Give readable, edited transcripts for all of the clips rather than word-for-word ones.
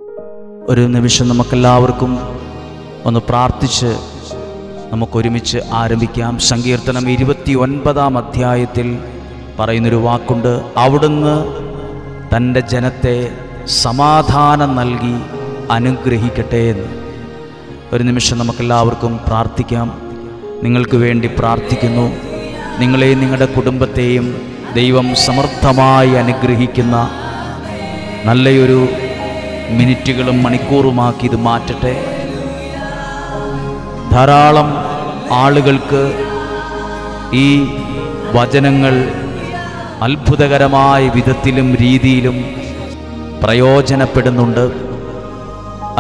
ഒരു നിമിഷം നമുക്കെല്ലാവർക്കും ഒന്ന് പ്രാർത്ഥിച്ച് നമുക്കൊരുമിച്ച് ആരംഭിക്കാം. സങ്കീർത്തനം 29 അധ്യായത്തിൽ പറയുന്നൊരു വാക്കുണ്ട്, അവിടുന്ന് തൻ്റെ ജനത്തെ സമാധാനം നൽകി അനുഗ്രഹിക്കട്ടെ എന്ന്. ഒരു നിമിഷം നമുക്കെല്ലാവർക്കും പ്രാർത്ഥിക്കാം. നിങ്ങൾക്ക് വേണ്ടി പ്രാർത്ഥിക്കുന്നു. നിങ്ങളെയും നിങ്ങളുടെ കുടുംബത്തെയും ദൈവം സമൃദ്ധമായി അനുഗ്രഹിക്കുന്ന നല്ലൊരു മിനിറ്റുകളും മണിക്കൂറുമാക്കി ഇത് മാറ്റട്ടെ. ധാരാളം ആളുകൾക്ക് ഈ വചനങ്ങൾ അത്ഭുതകരമായ വിധത്തിലും രീതിയിലും പ്രയോജനപ്പെടുന്നുണ്ട്.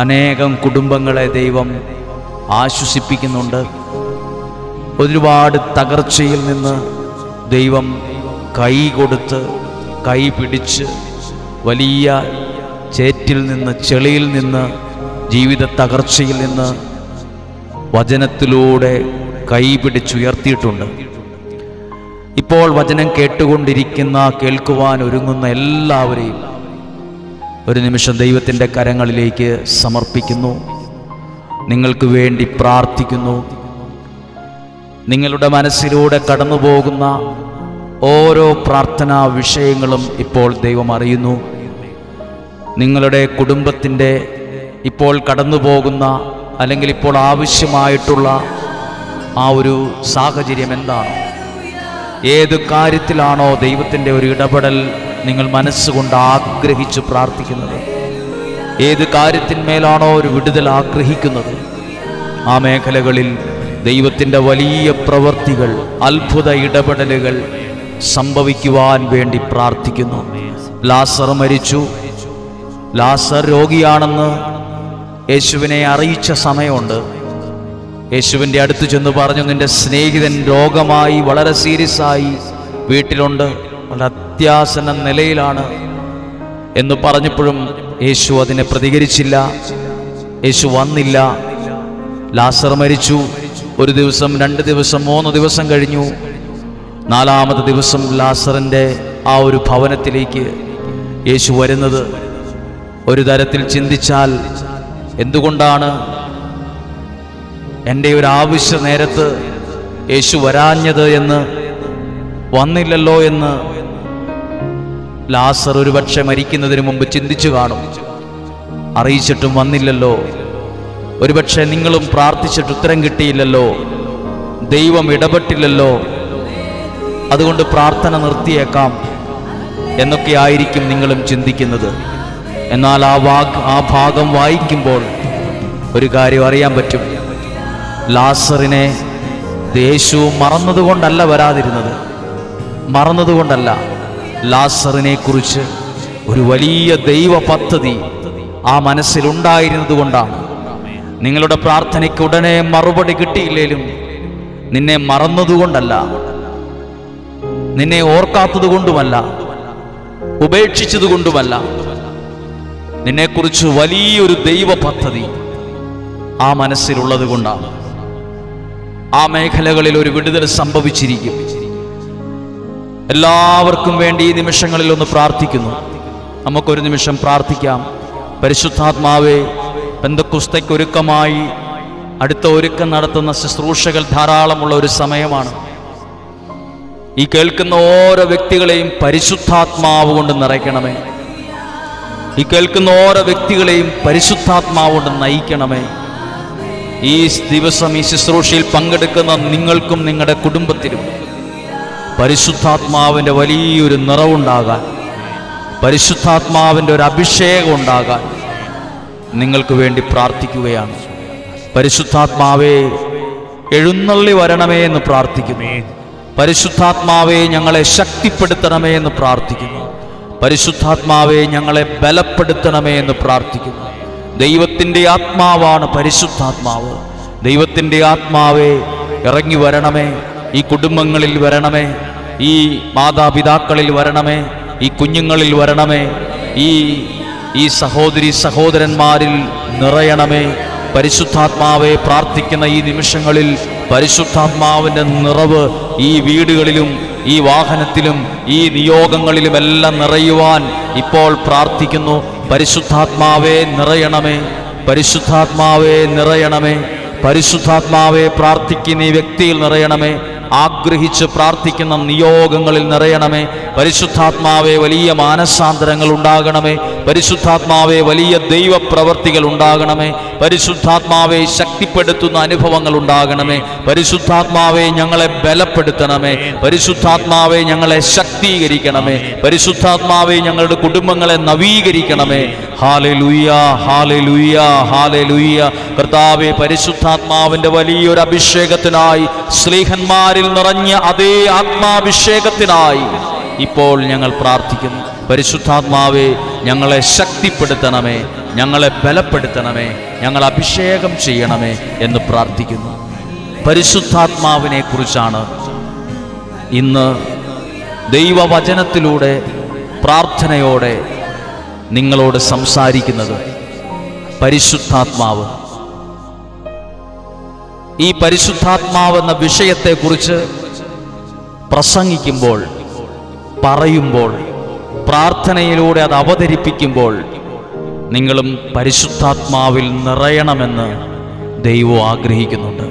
അനേകം കുടുംബങ്ങളെ ദൈവം ആശ്വസിപ്പിക്കുന്നുണ്ട്. ഒരുപാട് തകർച്ചയിൽ നിന്ന് ദൈവം കൈ കൊടുത്ത് കൈ പിടിച്ച് വലിയ ചേറ്റിൽ നിന്ന്, ചെളിയിൽ നിന്ന്, ജീവിത തകർച്ചയിൽ നിന്ന് വചനത്തിലൂടെ കൈ പിടിച്ചുയർത്തിയിട്ടുണ്ട്. ഇപ്പോൾ വചനം കേട്ടുകൊണ്ടിരിക്കുന്ന, കേൾക്കുവാൻ ഒരുങ്ങുന്ന എല്ലാവരെയും ഒരു നിമിഷം ദൈവത്തിൻ്റെ കരങ്ങളിലേക്ക് സമർപ്പിക്കുന്നു. നിങ്ങൾക്ക് വേണ്ടി പ്രാർത്ഥിക്കുന്നു. നിങ്ങളുടെ മനസ്സിലൂടെ കടന്നു പോകുന്ന ഓരോ പ്രാർത്ഥനാ വിഷയങ്ങളും ഇപ്പോൾ ദൈവം അറിയുന്നു. നിങ്ങളുടെ കുടുംബത്തിൻ്റെ ഇപ്പോൾ കടന്നു പോകുന്ന അല്ലെങ്കിൽ ഇപ്പോൾ ആവശ്യമായിട്ടുള്ള ആ ഒരു സാഹചര്യം എന്താണ്? ഏത് കാര്യത്തിലാണോ ദൈവത്തിൻ്റെ ഒരു ഇടപെടൽ നിങ്ങൾ മനസ്സുകൊണ്ട് ആഗ്രഹിച്ച് പ്രാർത്ഥിക്കുന്നത്? ഏത് കാര്യത്തിന്മേലാണോ ഒരു വിടുതൽ ആഗ്രഹിക്കുന്നത്? ആ മേഖലകളിൽ ദൈവത്തിൻ്റെ വലിയ പ്രവൃത്തികൾ, അത്ഭുത ഇടപെടലുകൾ സംഭവിക്കുവാൻ വേണ്ടി പ്രാർത്ഥിക്കുന്നു. ലാസർ മരിച്ചു. ലാസർ രോഗിയാണെന്ന് യേശുവിനെ അറിയിച്ച സമയമുണ്ട്. യേശുവിൻ്റെ അടുത്ത് ചെന്ന് പറഞ്ഞു, നിന്റെ സ്നേഹിതൻ രോഗമായി വളരെ സീരിയസായി വീട്ടിലുണ്ട്, വളരെ അത്യാസന്ന നിലയിലാണ് എന്ന് പറഞ്ഞപ്പോഴും യേശു അതിനെ പ്രതികരിച്ചില്ല. യേശു വന്നില്ല. ലാസർ മരിച്ചു. 1 ദിവസം, 2 ദിവസം, 3 ദിവസം കഴിഞ്ഞു. 4-ാമത്തെ ദിവസം ലാസറിൻ്റെ ആ ഒരു ഭവനത്തിലേക്ക് യേശു വരുന്നത്. ഒരു തരത്തിൽ ചിന്തിച്ചാൽ, എന്തുകൊണ്ടാണ് എൻ്റെ ഒരു ആവശ്യ നേരത്ത് യേശു വരാഞ്ഞത് എന്ന്, വന്നില്ലല്ലോ എന്ന് ലാസർ ഒരുപക്ഷെ മരിക്കുന്നതിന് മുമ്പ് ചിന്തിച്ചു കാണും. അറിയിച്ചിട്ടും വന്നില്ലല്ലോ. ഒരുപക്ഷെ നിങ്ങളും പ്രാർത്ഥിച്ചിട്ട് ഉത്തരം കിട്ടിയില്ലല്ലോ, ദൈവം ഇടപെട്ടില്ലല്ലോ, അതുകൊണ്ട് പ്രാർത്ഥന നിർത്തിയേക്കാം എന്നൊക്കെ ആയിരിക്കും നിങ്ങളും ചിന്തിക്കുന്നത്. എന്നാൽ ആ ഭാഗം വായിക്കുമ്പോൾ ഒരു കാര്യം അറിയാൻ പറ്റും. ലാസറിനെ യേശു മറന്നതുകൊണ്ടല്ല വരാതിരുന്നത്, മറന്നതുകൊണ്ടല്ല. ലാസറിനെ കുറിച്ച് ഒരു വലിയ ദൈവ പദ്ധതി ആ മനസ്സിലുണ്ടായിരുന്നത് കൊണ്ടാണ്. നിങ്ങളുടെ പ്രാർത്ഥനയ്ക്ക് ഉടനെ മറുപടി കിട്ടിയില്ലേലും നിന്നെ മറന്നതുകൊണ്ടല്ല, നിന്നെ ഓർക്കാത്തത് കൊണ്ടുമല്ല, ഉപേക്ഷിച്ചതുകൊണ്ടുമല്ല. നിന്നെക്കുറിച്ച് വലിയൊരു ദൈവ പദ്ധതി ആ മനസ്സിലുള്ളത് കൊണ്ടാണ്. ആ മേഖലകളിൽ ഒരു വിടുതൽ സംഭവിച്ചിരിക്കും. എല്ലാവർക്കും വേണ്ടി ഈ നിമിഷങ്ങളിൽ ഒന്ന് പ്രാർത്ഥിക്കുന്നു. നമുക്കൊരു നിമിഷം പ്രാർത്ഥിക്കാം. പരിശുദ്ധാത്മാവേ, പെന്തക്കോസ്തയ്ക്ക് ഒരുക്കമായി അടുത്ത ഒരുക്കം നടത്തുന്ന ശുശ്രൂഷകൾ ധാരാളമുള്ള ഒരു സമയമാണ്. ഈ കേൾക്കുന്ന ഓരോ വ്യക്തികളെയും പരിശുദ്ധാത്മാവ് കൊണ്ട് നിറയ്ക്കണമേ. ഈ കേൾക്കുന്ന ഓരോ വ്യക്തികളെയും പരിശുദ്ധാത്മാവ് കൊണ്ട് നയിക്കണമേ. ഈ ദിവസം ഈ ശുശ്രൂഷയിൽ പങ്കെടുക്കുന്ന നിങ്ങൾക്കും നിങ്ങളുടെ കുടുംബത്തിലും പരിശുദ്ധാത്മാവിൻ്റെ വലിയൊരു നിറവുണ്ടാകാൻ, പരിശുദ്ധാത്മാവിൻ്റെ ഒരു അഭിഷേകം ഉണ്ടാകാൻ നിങ്ങൾക്ക് വേണ്ടി പ്രാർത്ഥിക്കുകയാണ്. പരിശുദ്ധാത്മാവേ, എഴുന്നള്ളി വരണമേ എന്ന് പ്രാർത്ഥിക്കുന്നു. പരിശുദ്ധാത്മാവേ, ഞങ്ങളെ ശക്തിപ്പെടുത്തണമേ എന്ന് പ്രാർത്ഥിക്കുന്നു. പരിശുദ്ധാത്മാവേ, ഞങ്ങളെ ബലപ്പെടുത്തണമേ എന്ന് പ്രാർത്ഥിക്കുന്നു. ദൈവത്തിൻ്റെ ആത്മാവാണ് പരിശുദ്ധാത്മാവ്. ദൈവത്തിൻ്റെ ആത്മാവേ, ഇറങ്ങി വരണമേ. ഈ കുടുംബങ്ങളിൽ വരണമേ, ഈ മാതാപിതാക്കളിൽ വരണമേ, ഈ കുഞ്ഞുങ്ങളിൽ വരണമേ, ഈ സഹോദരി സഹോദരന്മാരിൽ നിറയണമേ. പരിശുദ്ധാത്മാവെ, പ്രാർത്ഥിക്കുന്ന ഈ നിമിഷങ്ങളിൽ പരിശുദ്ധാത്മാവിൻ്റെ നിറവ് ഈ വീടുകളിലും ഈ വാഹനത്തിലും ഈ നിയോഗങ്ങളിലുമെല്ലാം നിറയുവാൻ ഇപ്പോൾ പ്രാർത്ഥിക്കുന്നു. പരിശുദ്ധാത്മാവേ നിറയണമേ, പരിശുദ്ധാത്മാവേ നിറയണമേ, പരിശുദ്ധാത്മാവേ പ്രാർത്ഥിക്കുന്ന ഈ വ്യക്തിയിൽ നിറയണമേ, ആഗ്രഹിച്ച് പ്രാർത്ഥിക്കുന്ന നിയോഗങ്ങളിൽ നിറയണമേ. പരിശുദ്ധാത്മാവേ വലിയ മാനസാന്തരങ്ങൾ ഉണ്ടാകണമേ, പരിശുദ്ധാത്മാവേ വലിയ ദൈവപ്രവർത്തികൾ ഉണ്ടാകണമേ, പരിശുദ്ധാത്മാവേ ശക്തിപ്പെടുത്തുന്ന അനുഭവങ്ങൾ ഉണ്ടാകണമേ, പരിശുദ്ധാത്മാവേ ഞങ്ങളെ ബലപ്പെടുത്തണമേ, പരിശുദ്ധാത്മാവേ ഞങ്ങളെ ശക്തീകരിക്കണമേ, പരിശുദ്ധാത്മാവേ ഞങ്ങളുടെ കുടുംബങ്ങളെ നവീകരിക്കണമേ. Hallelujah, hallelujah, hallelujah. കർത്താവേ, പരിശുദ്ധാത്മാവിന്റെ വലിയൊരു അഭിഷേകത്തിനായി, സ്ലീഹന്മാരിൽ നിറഞ്ഞ അതേ ആത്മാഭിഷേകത്തിനായി ഇപ്പോൾ ഞങ്ങൾ പ്രാർത്ഥിക്കുന്നു. പരിശുദ്ധാത്മാവേ ഞങ്ങളെ ശക്തിപ്പെടുത്തണമേ, ഞങ്ങളെ ബലപ്പെടുത്തണമേ, ഞങ്ങൾ അഭിഷേകം ചെയ്യണമേ എന്ന് പ്രാർത്ഥിക്കുന്നു. പരിശുദ്ധാത്മാവിനെ കുറിച്ചാണ് ഇന്ന് ദൈവവചനത്തിലൂടെ പ്രാർത്ഥനയോടെ നിങ്ങളോട് സംസാരിക്കുന്നത്. പരിശുദ്ധാത്മാവ്, ഈ പരിശുദ്ധാത്മാവ് എന്ന വിഷയത്തെക്കുറിച്ച് പ്രസംഗിക്കുമ്പോൾ, പറയുമ്പോൾ, പ്രാർത്ഥനയിലൂടെ അത് അവതരിപ്പിക്കുമ്പോൾ നിങ്ങളും പരിശുദ്ധാത്മാവിൽ നിറയണമെന്ന് ദൈവം ആഗ്രഹിക്കുന്നുണ്ട്.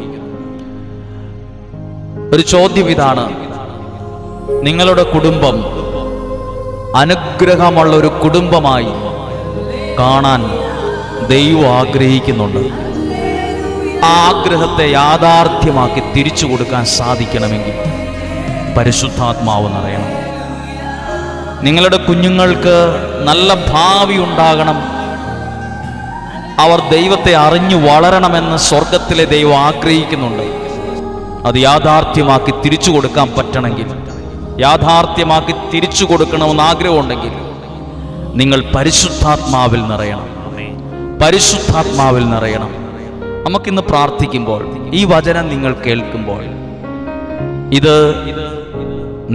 ഒരു ചോദ്യം ഇതാണ്: നിങ്ങളുടെ കുടുംബം അനുഗ്രഹമുള്ള ഒരു കുടുംബമായി കാണാൻ ദൈവം ആഗ്രഹിക്കുന്നുണ്ട്. ആ ആഗ്രഹത്തെ യാഥാർത്ഥ്യമാക്കി തിരിച്ചു കൊടുക്കാൻ സാധിക്കണമെങ്കിൽ പരിശുദ്ധാത്മാവ് നിറയണം. നിങ്ങളുടെ കുഞ്ഞുങ്ങൾക്ക് നല്ല ഭാവി ഉണ്ടാകണം, അവർ ദൈവത്തെ അറിഞ്ഞു വളരണമെന്ന് സ്വർഗത്തിലെ ദൈവം ആഗ്രഹിക്കുന്നുണ്ട്. അത് യാഥാർത്ഥ്യമാക്കി തിരിച്ചു കൊടുക്കാൻ പറ്റണമെങ്കിൽ, യാഥാർത്ഥ്യമാക്കി തിരിച്ചു കൊടുക്കണമെന്ന് ആഗ്രഹമുണ്ടെങ്കിൽ നിങ്ങൾ പരിശുദ്ധാത്മാവിൽ നിറയണം, പരിശുദ്ധാത്മാവിൽ നിറയണം. നമുക്കിന്ന് പ്രാർത്ഥിക്കുമ്പോൾ, ഈ വചനം നിങ്ങൾ കേൾക്കുമ്പോൾ, ഇത്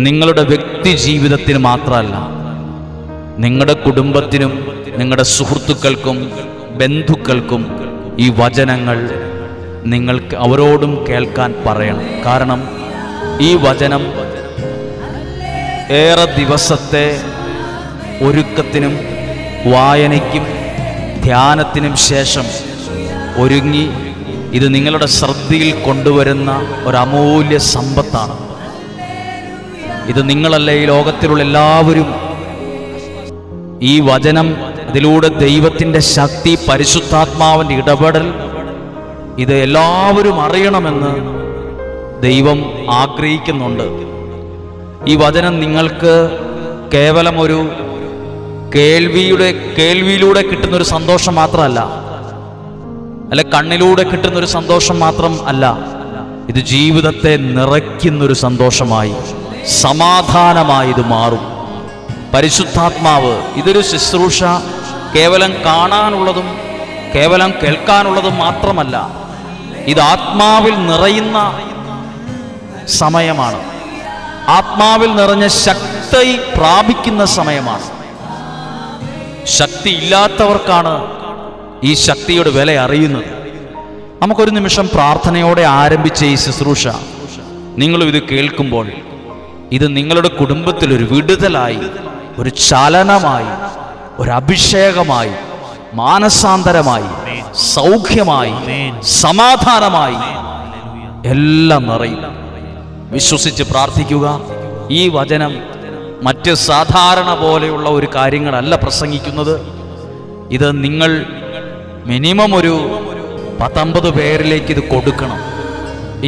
നിങ്ങളുടെ വ്യക്തി ജീവിതത്തിന് മാത്രമല്ല, നിങ്ങളുടെ കുടുംബത്തിനും നിങ്ങളുടെ സുഹൃത്തുക്കൾക്കും ബന്ധുക്കൾക്കും ഈ വചനങ്ങൾ നിങ്ങൾക്ക് അവരോടും കേൾക്കാൻ പറയണം. കാരണം ഈ വചനം ഏറെ ദിവസത്തെ ഒരുക്കത്തിനും വായനയ്ക്കും ധ്യാനത്തിനും ശേഷം ഒരുങ്ങി ഇത് നിങ്ങളുടെ ശ്രദ്ധയിൽ കൊണ്ടുവരുന്ന ഒരു അമൂല്യ സമ്പത്താണ്. ഇത് നിങ്ങളല്ല, ഈ ലോകത്തിലുള്ള എല്ലാവരും ഈ വചനം, അതിലൂടെ ദൈവത്തിൻ്റെ ശക്തി, പരിശുദ്ധാത്മാവിൻ്റെ ഇടപെടൽ, ഇത് എല്ലാവരും അറിയണമെന്ന് ദൈവം ആഗ്രഹിക്കുന്നുണ്ട്. ഈ വചനം നിങ്ങൾക്ക് കേവലം ഒരു കേൾവിയിലൂടെ കിട്ടുന്നൊരു സന്തോഷം മാത്രമല്ല, അല്ല കണ്ണിലൂടെ കിട്ടുന്നൊരു സന്തോഷം മാത്രം അല്ല, ഇത് ജീവിതത്തെ നിറയ്ക്കുന്നൊരു സന്തോഷമായി, സമാധാനമായി ഇത് മാറും. പരിശുദ്ധാത്മാവ് ഇതൊരു ശുശ്രൂഷ കേവലം കാണാനുള്ളതും കേവലം കേൾക്കാനുള്ളതും മാത്രമല്ല, ഇത് ആത്മാവിൽ നിറയുന്ന സമയമാണ്, ആത്മാവിൽ നിറഞ്ഞ ശക്തി പ്രാപിക്കുന്ന സമയമാണ്. ശക്തി ഇല്ലാത്തവർക്കാണ് ഈ ശക്തിയുടെ വില അറിയുന്നത്. നമുക്കൊരു നിമിഷം പ്രാർത്ഥനയോടെ ആരംഭിച്ച ഈ ശുശ്രൂഷ നിങ്ങളും ഇത് കേൾക്കുമ്പോൾ, ഇത് നിങ്ങളുടെ കുടുംബത്തിൽ ഒരു വിടുതലായി, ഒരു ചലനമായി, ഒരു അഭിഷേകമായി, മാനസാന്തരമായി, സൗഖ്യമായി, സമാധാനമായി എല്ലാം നിറയും. വിശ്വസിച്ച് പ്രാർത്ഥിക്കുക. ഈ വചനം മറ്റ് സാധാരണ പോലെയുള്ള ഒരു കാര്യങ്ങളല്ല പ്രസംഗിക്കുന്നത്. ഇത് നിങ്ങൾ മിനിമം ഒരു 19 പേരിലേക്ക് ഇത് കൊടുക്കണം.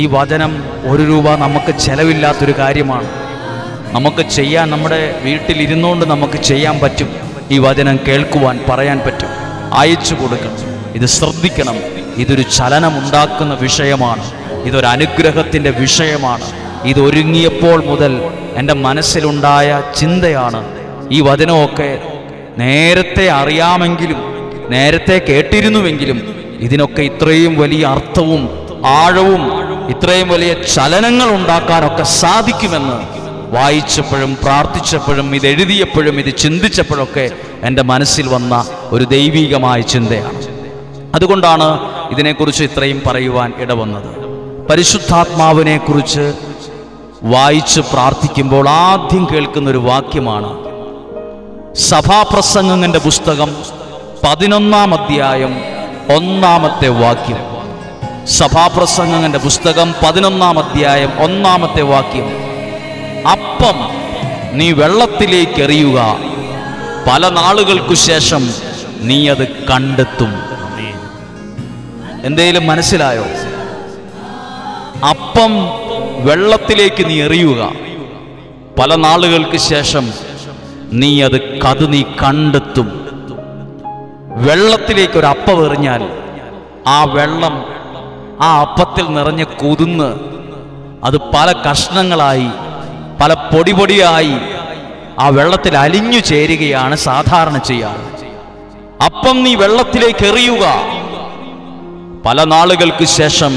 ഈ വചനം ₹1 നമുക്ക് ചെലവില്ലാത്തൊരു കാര്യമാണ്. നമുക്ക് ചെയ്യാൻ, നമ്മുടെ വീട്ടിലിരുന്നുകൊണ്ട് നമുക്ക് ചെയ്യാൻ പറ്റും. ഈ വചനം കേൾക്കുവാൻ, പറയാൻ പറ്റും. അയച്ചു കൊടുക്കണം. ഇത് ശ്രദ്ധിക്കണം. ഇതൊരു ചലനമുണ്ടാക്കുന്ന വിഷയമാണ്. ഇതൊരു അനുഗ്രഹത്തിൻ്റെ വിഷയമാണ്. ഇതൊരുങ്ങിയപ്പോൾ മുതൽ എൻ്റെ മനസ്സിലുണ്ടായ ചിന്തയാണ്. ഈ വചനമൊക്കെ നേരത്തെ അറിയാമെങ്കിലും, നേരത്തെ കേട്ടിരുന്നുവെങ്കിലും, ഇതിനൊക്കെ ഇത്രയും വലിയ അർത്ഥവും ആഴവും ഇത്രയും വലിയ ചലനങ്ങൾ ഉണ്ടാക്കാനൊക്കെ സാധിക്കുമെന്ന് വായിച്ചപ്പോഴും പ്രാർത്ഥിച്ചപ്പോഴും ഇത് എഴുതിയപ്പോഴും ഇത് ചിന്തിച്ചപ്പോഴൊക്കെ എൻ്റെ മനസ്സിൽ വന്ന ഒരു ദൈവികമായ ചിന്തയാണ്. അതുകൊണ്ടാണ് ഇതിനെക്കുറിച്ച് ഇത്രയും പറയുവാൻ ഇടവന്നത്. പരിശുദ്ധാത്മാവിനെ കുറിച്ച് വായിച്ച് പ്രാർത്ഥിക്കുമ്പോൾ ആദ്യം കേൾക്കുന്നൊരു വാക്യമാണ് സഭാപ്രസംഗങ്ങളുടെ പുസ്തകം 11-ാം അധ്യായം 1-ാമത്തെ വാക്യം. സഭാപ്രസംഗങ്ങളുടെ പുസ്തകം 11-ാം അധ്യായം 1-ാമത്തെ വാക്യം. അപ്പം നീ വെള്ളത്തിലേക്ക് എറിയുക, പല നാളുകൾക്കു ശേഷം നീ അത് കണ്ടെത്തും. എന്തേലും മനസ്സിലായോ? അപ്പം വെള്ളത്തിലേക്ക് നീ എറിയുക, പല നാളുകൾക്ക് ശേഷം നീ കണ്ടെത്തും. വെള്ളത്തിലേക്ക് ഒരു അപ്പം എറിഞ്ഞാൽ ആ വെള്ളം ആ അപ്പത്തിൽ നിറഞ്ഞ് കുതിർന്ന് അത് പല കഷ്ണങ്ങളായി, പല പൊടിയായി ആ വെള്ളത്തിൽ അലിഞ്ഞു ചേരുകയാണ് സാധാരണ ചെയ്യാറ്. അപ്പം നീ വെള്ളത്തിലേക്ക് എറിയുക, പല നാളുകൾക്ക് ശേഷം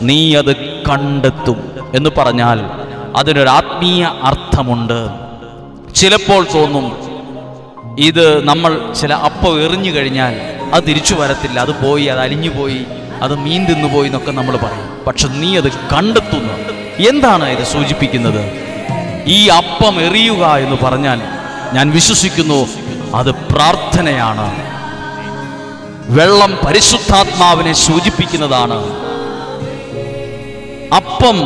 നീ അത് കണ്ടെത്തും എന്ന് പറഞ്ഞാൽ അതിനൊരു ആത്മീയ അർത്ഥമുണ്ട്. ചിലപ്പോൾ തോന്നും ഇത് നമ്മൾ ചില അപ്പം എറിഞ്ഞു കഴിഞ്ഞാൽ അത് തിരിച്ചു വരത്തില്ല, അത് പോയി, അത് അലിഞ്ഞു പോയി, അത് മീൻ തിന്നുപോയി എന്നൊക്കെ നമ്മൾ പറയും. പക്ഷെ നീ അത് കണ്ടെത്തുന്നു. എന്താണ് ഇത് സൂചിപ്പിക്കുന്നത്? ഈ അപ്പം എറിയുക എന്ന് പറഞ്ഞാൽ ഞാൻ വിശ്വസിക്കുന്നു അത് പ്രാർത്ഥനയാണ്. വെള്ളം പരിശുദ്ധാത്മാവിനെ സൂചിപ്പിക്കുന്നതാണ്. അപ്പം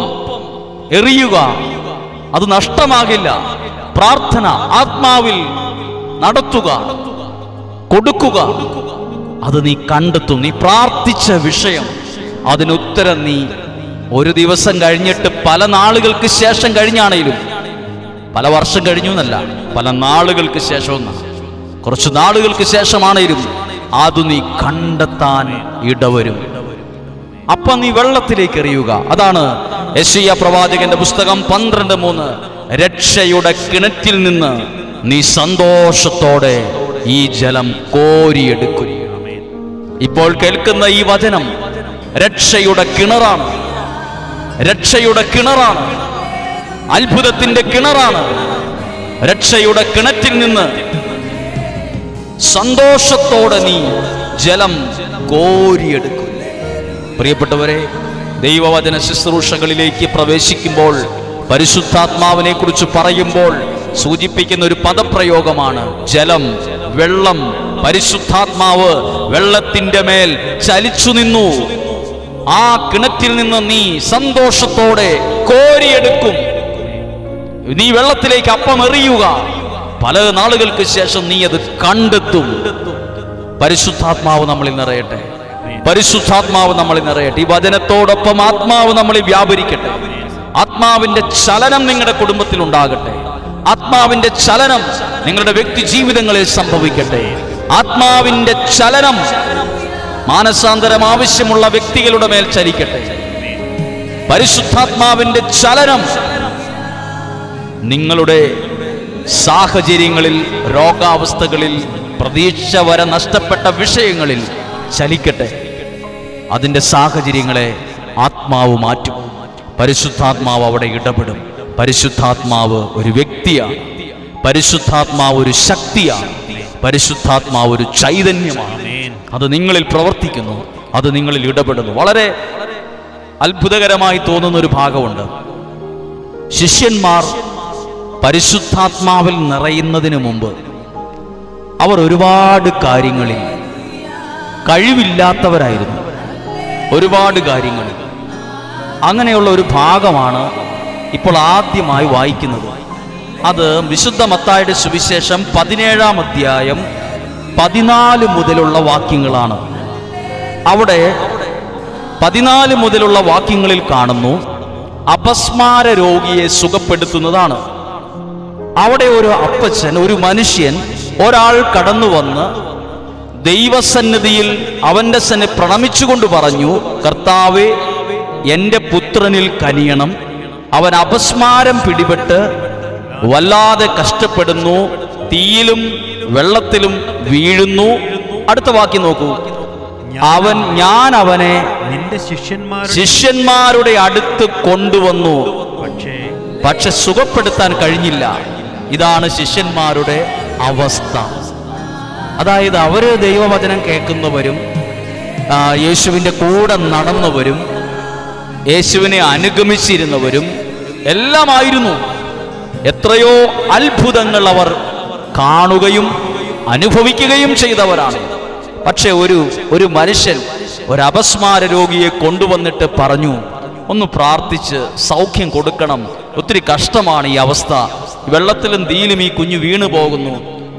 എറിയുക, അത് നഷ്ടമാകില്ല. പ്രാർത്ഥന ആത്മാവിൽ നടത്തുക, കൊടുക്കുക, അത് നീ കണ്ടെത്തും. നീ പ്രാർത്ഥിച്ച വിഷയം, അതിനുത്തരം നീ ഒരു ദിവസം കഴിഞ്ഞിട്ട്, പല നാളുകൾക്ക് ശേഷം കഴിഞ്ഞാണേലും, പല വർഷം കഴിഞ്ഞു എന്നല്ല, പല നാളുകൾക്ക് ശേഷം, കുറച്ച് നാളുകൾക്ക് ശേഷമാണേലും അത് നീ കണ്ടെത്താൻ ഇടവരും. അപ്പം നീ വെള്ളത്തിലേക്ക് എറിയുക. അതാണ് യെശയ്യാ പ്രവാചകന്റെ പുസ്തകം 12:3. രക്ഷയുടെ കിണറ്റിൽ നിന്ന് നീ സന്തോഷത്തോടെ ഈ ജലം കോരിയെടുക്കും. ഇപ്പോൾ കേൾക്കുന്ന ഈ വചനം രക്ഷയുടെ കിണറാണ്. രക്ഷയുടെ കിണറാണ്, അത്ഭുതത്തിന്റെ കിണറാണ്. രക്ഷയുടെ കിണറ്റിൽ നിന്ന് സന്തോഷത്തോടെ നീ ജലം കോരിയെടുക്കും. പ്രിയപ്പെട്ടവരെ, ദൈവവചന ശുശ്രൂഷകളിലേക്ക് പ്രവേശിക്കുമ്പോൾ പരിശുദ്ധാത്മാവിനെ കുറിച്ച് പറയുമ്പോൾ സൂചിപ്പിക്കുന്ന ഒരു പദപ്രയോഗമാണ് ജലം, വെള്ളം. പരിശുദ്ധാത്മാവ് വെള്ളത്തിന്റെ മേൽ ചലിച്ചു നിന്നു. ആ കിണറ്റിൽ നിന്ന് നീ സന്തോഷത്തോടെ കോരിയെടുക്കും. നീ വെള്ളത്തിലേക്ക് അപ്പം എറിയുക, പല നാളുകൾക്ക് ശേഷം നീ അത് കണ്ടെത്തും. പരിശുദ്ധാത്മാവ് നമ്മളിൽ നിറയട്ടെ, പരിശുദ്ധാത്മാവ് നമ്മളിൽ നിറയട്ടെ. ഈ വചനത്തോടൊപ്പം ആത്മാവ് നമ്മളിൽ വ്യാപരിക്കട്ടെ. ആത്മാവിന്റെ ചലനം നിങ്ങളുടെ കുടുംബത്തിൽ ഉണ്ടാകട്ടെ. ആത്മാവിന്റെ ചലനം നിങ്ങളുടെ വ്യക്തി ജീവിതങ്ങളിൽ സംഭവിക്കട്ടെ. ആത്മാവിന്റെ ചലനം മാനസാന്തരം ആവശ്യമുള്ള വ്യക്തികളുടെ മേൽ ചലിക്കട്ടെ. പരിശുദ്ധാത്മാവിന്റെ ചലനം നിങ്ങളുടെ സാഹചര്യങ്ങളിൽ, രോഗാവസ്ഥകളിൽ, പ്രതീക്ഷ വരെ നഷ്ടപ്പെട്ട വിഷയങ്ങളിൽ ചലിക്കട്ടെ. അതിൻ്റെ സാഹചര്യങ്ങളെ ആത്മാവ് മാറ്റും. പരിശുദ്ധാത്മാവ് അവിടെ ഇടപെടും. പരിശുദ്ധാത്മാവ് ഒരു വ്യക്തിയാണ്. പരിശുദ്ധാത്മാവ് ഒരു ശക്തിയാണ്. പരിശുദ്ധാത്മാവ് ഒരു ചൈതന്യമാണ്. അത് നിങ്ങളിൽ പ്രവർത്തിക്കുന്നു, അത് നിങ്ങളിൽ ഇടപെടുന്നു. വളരെ അത്ഭുതകരമായി തോന്നുന്ന ഒരു ഭാഗമുണ്ട്. ശിഷ്യന്മാർ പരിശുദ്ധാത്മാവിൽ നിറയുന്നതിന് മുമ്പ് അവർ ഒരുപാട് കാര്യങ്ങളിൽ കഴിവില്ലാത്തവരായിരുന്നു. ഒരുപാട് കാര്യങ്ങളിൽ അങ്ങനെയുള്ള ഒരു ഭാഗമാണ് ഇപ്പോൾ ആദ്യമായി വായിക്കുന്നത്. അത് വിശുദ്ധ മത്തായിയുടെ സുവിശേഷം 17-ാം അധ്യായം 14 മുതലുള്ള വാക്യങ്ങളാണ്. അവിടെ 14 മുതലുള്ള വാക്യങ്ങളിൽ കാണുന്നു അപസ്മാര രോഗിയെ സുഖപ്പെടുത്തുന്നതാണ്. അവിടെ ഒരു അപ്പച്ചൻ, ഒരു മനുഷ്യൻ, ഒരാൾ കടന്നു വന്ന് ദൈവസന്നിധിയിൽ അവന്റെ സന്നിധി പ്രണമിച്ചുകൊണ്ട് പറഞ്ഞു, കർത്താവേ, എൻ്റെ പുത്രനിൽ കനിയണം. അവൻ അപസ്മാരം പിടിപെട്ട് വല്ലാതെ കഷ്ടപ്പെടുന്നു, തീയിലും വെള്ളത്തിലും വീഴുന്നു. അടുത്ത വാക്യം നോക്കൂ. ഞാൻ അവനെ നിന്റെ ശിഷ്യന്മാരുടെ അടുത്ത് കൊണ്ടുവന്നു, പക്ഷെ സുഖപ്പെടുത്താൻ കഴിഞ്ഞില്ല. ഇതാണ് ശിഷ്യന്മാരുടെ അവസ്ഥ. അതായത് അവര് ദൈവവചനം കേൾക്കുന്നവരും യേശുവിൻ്റെ കൂടെ നടന്നവരും യേശുവിനെ അനുഗമിച്ചിരുന്നവരും എല്ലാമായിരുന്നു. എത്രയോ അത്ഭുതങ്ങൾ അവർ കാണുകയും അനുഭവിക്കുകയും ചെയ്തവരാണ്. പക്ഷെ ഒരു മനുഷ്യൻ ഒരു അപസ്മാര രോഗിയെ കൊണ്ടുവന്നിട്ട് പറഞ്ഞു, ഒന്ന് പ്രാർത്ഥിച്ച് സൗഖ്യം കൊടുക്കണം, ഒത്തിരി കഷ്ടമാണ് ഈ അവസ്ഥ, വെള്ളത്തിലും തീയിലും ഈ കുഞ്ഞ് വീണു പോകുന്നു,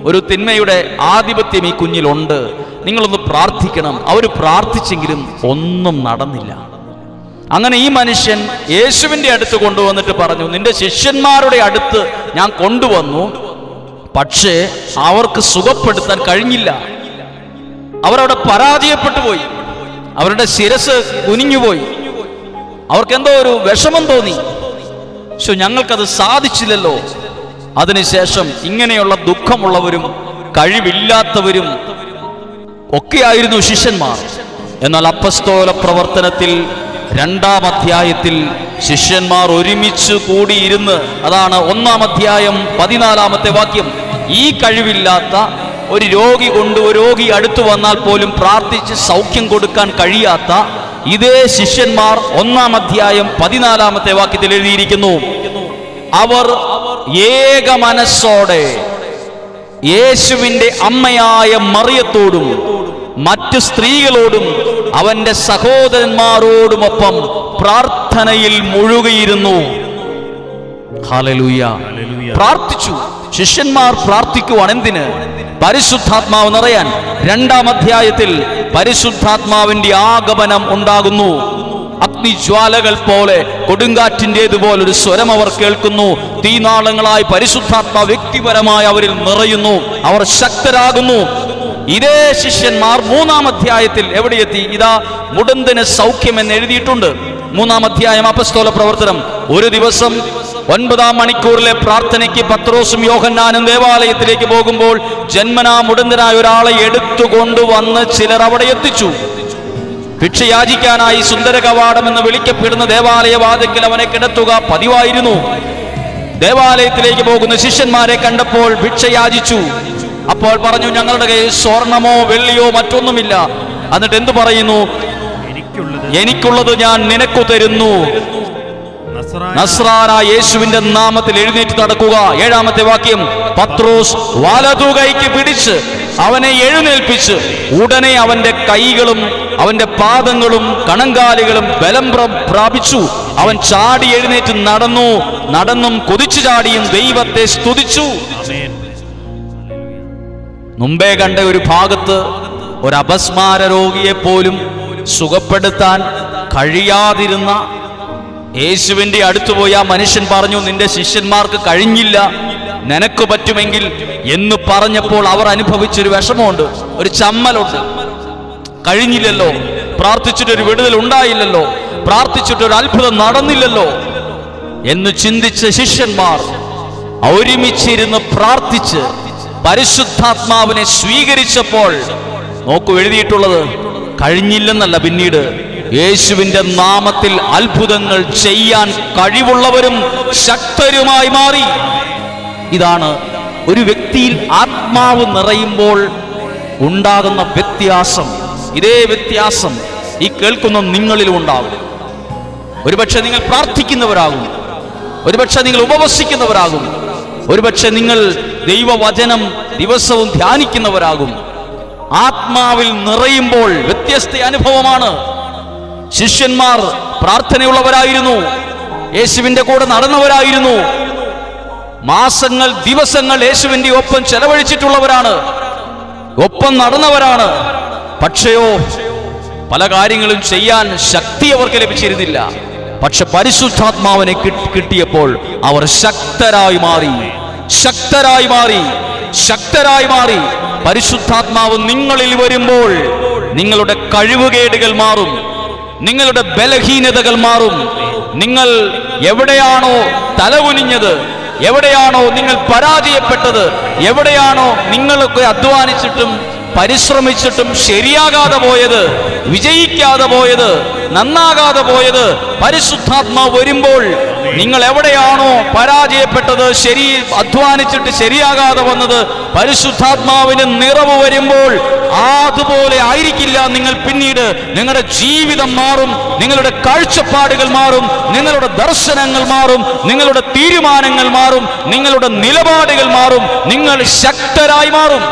ഒരു തിന്മയുടെ ആധിപത്യം ഈ കുഞ്ഞിലുണ്ട്, നിങ്ങളൊന്ന് പ്രാർത്ഥിക്കണം. അവർ പ്രാർത്ഥിച്ചെങ്കിലും ഒന്നും നടന്നില്ല. അങ്ങനെ ഈ മനുഷ്യൻ യേശുവിൻ്റെ അടുത്ത് കൊണ്ടുവന്നിട്ട് പറഞ്ഞു, നിന്റെ ശിഷ്യന്മാരുടെ അടുത്ത് ഞാൻ കൊണ്ടുവന്നു, പക്ഷേ അവർക്ക് സുഖപ്പെടുത്താൻ കഴിഞ്ഞില്ല. അവരവിടെ പരാജയപ്പെട്ടു പോയി, അവരുടെ ശിരസ് കുനിഞ്ഞുപോയി, അവർക്കെന്തോ ഒരു വിഷമം തോന്നി. പക്ഷെ ഞങ്ങൾക്കത് സാധിച്ചില്ലല്ലോ. അതിനുശേഷം ഇങ്ങനെയുള്ള ദുഃഖമുള്ളവരും കഴിവില്ലാത്തവരും ഒക്കെയായിരുന്നു ശിഷ്യന്മാർ. എന്നാൽ അപ്പസ്തോല പ്രവർത്തനത്തിൽ 2-ാം അധ്യായത്തിൽ ശിഷ്യന്മാർ ഒരുമിച്ച് കൂടിയിരുന്ന്, അതാണ് 1-ാം അധ്യായം 14-ാമത്തെ വാക്യം, ഈ കഴിവില്ലാത്ത ഒരു രോഗി അടുത്തു വന്നാൽ പോലും പ്രാർത്ഥിച്ച് സൗഖ്യം കൊടുക്കാൻ കഴിയാത്ത ഇതേ ശിഷ്യന്മാർ 1-ാം അധ്യായം 14-ാമത്തെ വാക്യത്തിൽ എഴുതിയിരിക്കുന്നു, അവർ ഏക മനസ്സോടെ യേശുവിൻ്റെ അമ്മയായ മറിയത്തോടും മറ്റു സ്ത്രീകളോടും അവന്റെ സഹോദരന്മാരോടുമൊപ്പം പ്രാർത്ഥനയിൽ മുഴുകിയിരുന്നു. ഹല്ലേലൂയ. പ്രാർത്ഥിച്ചു. ശിഷ്യന്മാർ പ്രാർത്ഥിക്കുവാൻ എന്തിന്? പരിശുദ്ധാത്മാവ് നിറയാൻ. 2-ാം അധ്യായത്തിൽ പരിശുദ്ധാത്മാവിന്റെ ആഗമനം ഉണ്ടാകുന്നു. അഗ്നിജ്വാലകൾ പോലെ, കൊടുങ്കാറ്റിൻ്റെതുപോലെ ഒരു സ്വരം അവർ കേൾക്കുന്നു. തീനാളങ്ങളായി പരിശുദ്ധാത്മാ വ്യക്തിപരമായി അവരിൽ നിറയുന്നു. അവർ ശക്തരാകുന്നു. ഇതേ ശിഷ്യന്മാർ 3-ാം അധ്യായത്തിൽ എവിടെയെത്തി? ഇതാ മുടന്തന് സൗഖ്യം എന്ന് എഴുതിയിട്ടുണ്ട്. 3-ാം അധ്യായം അപ്പസ്തോല പ്രവർത്തനം. ഒരു ദിവസം 9-ാം മണിക്കൂറിലെ പ്രാർത്ഥനയ്ക്ക് പത്രോസും യോഹന്നാനും ദേവാലയത്തിലേക്ക് പോകുമ്പോൾ ജന്മനാ മുടന്തനായ ഒരാളെ എടുത്തുകൊണ്ടുവന്ന് ചിലർ അവിടെ എത്തിച്ചു. ഭിക്ഷയാചിക്കാനായി സുന്ദര കവാടം എന്ന് വിളിക്കപ്പെടുന്ന ദേവാലയ വാതിൽക്കൽ അവനെ കിടത്തുക പതിവായിരുന്നു. ദേവാലയത്തിലേക്ക് പോകുന്ന ശിഷ്യന്മാരെ കണ്ടപ്പോൾ ഭിക്ഷയാചിച്ചു. അപ്പോൾ പറഞ്ഞു, ഞങ്ങളുടെ കയ്യിൽ സ്വർണമോ വെള്ളിയോ മറ്റൊന്നുമില്ല. എന്നിട്ട് എന്തു പറയുന്നു? എനിക്കുള്ളത് ഞാൻ നിനക്കു തരുന്നു, നസ്രാനായ യേശുവിന്റെ നാമത്തിൽ എഴുന്നേറ്റ് നടക്കുക. 7-ാമത്തെ വാക്യം, പത്രോസ് വലതു കൈക്ക് പിടിച്ച് അവനെ എഴുന്നേൽപ്പിച്ച് ഉടനെ അവന്റെ കൈകളും അവന്റെ പാദങ്ങളും കണങ്കാലുകളും ബലം പ്രാപിച്ചു. അവൻ ചാടി എഴുന്നേറ്റ് നടന്നും കുതിച്ചു ചാടിയും ദൈവത്തെ സ്തുതിച്ചു. മുമ്പേ കണ്ട ഒരു ഭാഗത്ത് ഒരു അപസ്മാര രോഗിയെ പോലും സുഖപ്പെടുത്താൻ കഴിയാതിരുന്ന യേശുവിന്റെ അടുത്ത് പോയി ആ മനുഷ്യൻ പറഞ്ഞു, നിന്റെ ശിഷ്യന്മാർക്ക് കഴിഞ്ഞില്ല, നിനക്ക് പറ്റുമെങ്കിൽ എന്ന് പറഞ്ഞപ്പോൾ അവർ അനുഭവിച്ചൊരു വിഷമമുണ്ട്, ഒരു ചമ്മലുണ്ട്. കഴിഞ്ഞില്ലല്ലോ, പ്രാർത്ഥിച്ചിട്ടൊരു വിടുതൽ ഉണ്ടായില്ലല്ലോ, പ്രാർത്ഥിച്ചിട്ടൊരു അത്ഭുതം നടന്നില്ലല്ലോ എന്ന് ചിന്തിച്ച ശിഷ്യന്മാർ ഒരുമിച്ചിരുന്ന് പ്രാർത്ഥിച്ച് പരിശുദ്ധാത്മാവിനെ സ്വീകരിച്ചപ്പോൾ നോക്കൂ, എഴുതിയിട്ടുള്ളത് കഴിഞ്ഞില്ലെന്നല്ല, പിന്നീട് യേശുവിന്റെ നാമത്തിൽ അത്ഭുതങ്ങൾ ചെയ്യാൻ കഴിവുള്ളവരും ശക്തരുമായി മാറി. ഇതാണ് ഒരു വ്യക്തിയിൽ ആത്മാവ് നിറയുമ്പോൾ ഉണ്ടാകുന്ന വ്യത്യാസം. ഇതേ വ്യത്യാസം ഈ കേൾക്കുന്ന നിങ്ങളിലും ഉണ്ടാകും. ഒരുപക്ഷെ നിങ്ങൾ പ്രാർത്ഥിക്കുന്നവരാകും, ഒരുപക്ഷെ നിങ്ങൾ ഉപവസിക്കുന്നവരാകും, ഒരുപക്ഷെ നിങ്ങൾ ദൈവവചനം ദിവസവും ധ്യാനിക്കുന്നവരാകും. ആത്മാവിൽ നിറയുമ്പോൾ വ്യത്യസ്ത അനുഭവമാണ്. ശിഷ്യന്മാർ പ്രാർത്ഥനയുള്ളവരായിരുന്നു, യേശുവിന്റെ കൂടെ നടന്നവരായിരുന്നു, മാസങ്ങൾ ദിവസങ്ങൾ യേശുവിന്റെ ഒപ്പം ചെലവഴിച്ചിട്ടുള്ളവരാണ്, ഒപ്പം നടന്നവരാണ്. പക്ഷെയോ പല കാര്യങ്ങളും ചെയ്യാൻ ശക്തി അവർക്ക് ലഭിച്ചിരുന്നില്ല. പക്ഷെ പരിശുദ്ധാത്മാവിനെ കിട്ടിയപ്പോൾ അവർ ശക്തരായി മാറി. പരിശുദ്ധാത്മാവ് നിങ്ങളിൽ വരുമ്പോൾ നിങ്ങളുടെ കഴിവുകേടുകൾ മാറും, നിങ്ങളുടെ ബലഹീനതകൾ മാറും. നിങ്ങൾ എവിടെയാണോ തലകുനിഞ്ഞത്, എവിടെയാണോ നിങ്ങൾ പരാജയപ്പെട്ടത്, എവിടെയാണോ നിങ്ങളൊക്കെ അധ്വാനിച്ചിട്ടും പരിശ്രമിച്ചിട്ടും ശരിയാകാതെ പോയത്, വിജയിക്കാതെ പോയത്, നന്നാകാതെ പോയത്, പരിശുദ്ധാത്മാവ് വരുമ്പോൾ നിങ്ങൾ എവിടെയാണോ പരാജയപ്പെട്ടത്, അധ്വാനിച്ചിട്ട് ശരിയാകാതെ വന്നത്, പരിശുദ്ധാത്മാവിന് നിറവ് വരുമ്പോൾ അതുപോലെ ആയിരിക്കില്ല നിങ്ങൾ. പിന്നീട് നിങ്ങളുടെ ജീവിതം മാറും, നിങ്ങളുടെ കാഴ്ചപ്പാടുകൾ മാറും, നിങ്ങളുടെ ദർശനങ്ങൾ മാറും, നിങ്ങളുടെ തീരുമാനങ്ങൾ മാറും, നിങ്ങളുടെ നിലപാടുകൾ മാറും, നിങ്ങൾ ശക്തരായി മാറും.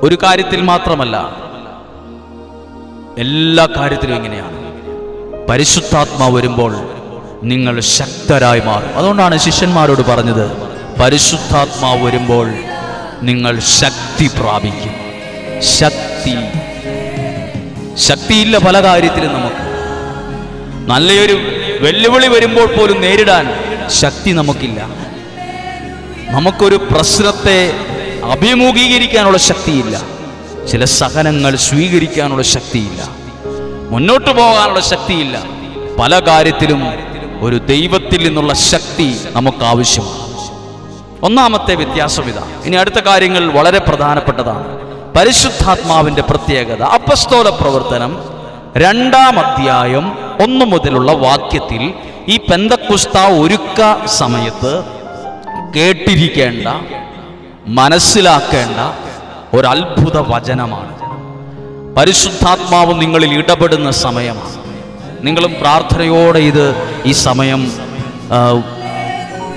ഒരു കാര്യത്തിൽ മാത്രമല്ല, എല്ലാ കാര്യത്തിലും ഇങ്ങനെയാണ്. പരിശുദ്ധാത്മാവ് വരുമ്പോൾ നിങ്ങൾ ശക്തരായി മാറും. അതുകൊണ്ടാണ് ശിഷ്യന്മാരോട് പറഞ്ഞത്, പരിശുദ്ധാത്മാവ് വരുമ്പോൾ നിങ്ങൾ ശക്തി പ്രാപിക്കും. ശക്തിയില്ല പല കാര്യത്തിലും. നമുക്ക് നല്ലൊരു വെല്ലുവിളി വരുമ്പോൾ പോലും നേരിടാൻ ശക്തി നമുക്കില്ല. നമുക്കൊരു പ്രശ്നത്തെ അഭിമുഖീകരിക്കാനുള്ള ശക്തിയില്ല. ചില സഹനങ്ങൾ സ്വീകരിക്കാനുള്ള ശക്തിയില്ല. മുന്നോട്ട് പോകാനുള്ള ശക്തിയില്ല. പല കാര്യത്തിലും ഒരു ദൈവത്തിൽ നിന്നുള്ള ശക്തി നമുക്ക് ആവശ്യമാണ്. ഒന്നാമത്തെ വ്യത്യാസം ഇതാ. ഇനി അടുത്ത കാര്യങ്ങൾ വളരെ പ്രധാനപ്പെട്ടതാണ്. പരിശുദ്ധാത്മാവിന്റെ പ്രത്യേകത. അപ്പസ്തോല പ്രവർത്തനം 2-ാം അധ്യായം 1 മുതലുള്ള വാക്യത്തിൽ ഈ പെന്തക്കുസ്ത ഒരുക്ക സമയത്ത് കേട്ടിരിക്കേണ്ട, മനസ്സിലാക്കേണ്ട ഒരു അത്ഭുത വചനമാണ്. പരിശുദ്ധാത്മാവ് നിങ്ങളിൽ ഇടപെടുന്ന സമയമാണ്. നിങ്ങളും പ്രാർത്ഥനയോടെ ഈ സമയം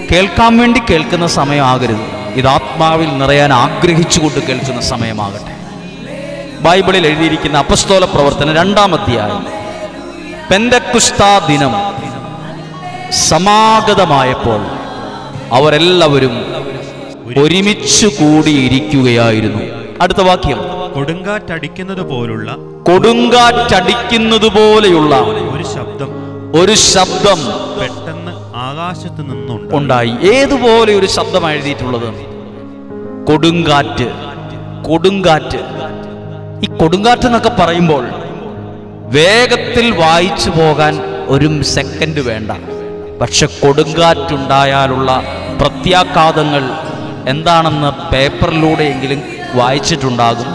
കേൾക്കാൻ വേണ്ടി കേൾക്കുന്ന സമയമാകരുത്. ഇത് ആത്മാവിൽ നിറയാൻ ആഗ്രഹിച്ചുകൊണ്ട് കേൾക്കുന്ന സമയമാകട്ടെ. ബൈബിളിൽ എഴുതിയിരിക്കുന്ന അപ്പസ്തോല പ്രവർത്തനം 2-ാം അധ്യായം പെന്തക്കുസ്ത ദിനം സമാഗതമായപ്പോൾ അവരെല്ലാവരും ഒരുമിച്ച് കൂടിയിരിക്കുകയായിരുന്നു. അടുത്ത വാക്യം, കൊടുങ്കാറ്റടിക്കുന്നത് പോലെയുള്ള ഒരു ശബ്ദം പെട്ടെന്ന് ആകാശത്ത് നിന്നുണ്ടായി. ഏതുപോലെ ഒരു ശബ്ദം എഴുതിയിട്ടുള്ളത്? കൊടുങ്കാറ്റ്. ഈ കൊടുങ്കാറ്റ് എന്നൊക്കെ പറയുമ്പോൾ വേഗത്തിൽ വായിച്ചു പോകാൻ ഒരു സെക്കൻഡ് വേണ്ട. പക്ഷെ കൊടുങ്കാറ്റുണ്ടായാലുള്ള പ്രത്യാഘാതങ്ങൾ എന്താണെന്ന് പേപ്പറിലൂടെയെങ്കിലും വായിച്ചിട്ടുണ്ടാകും.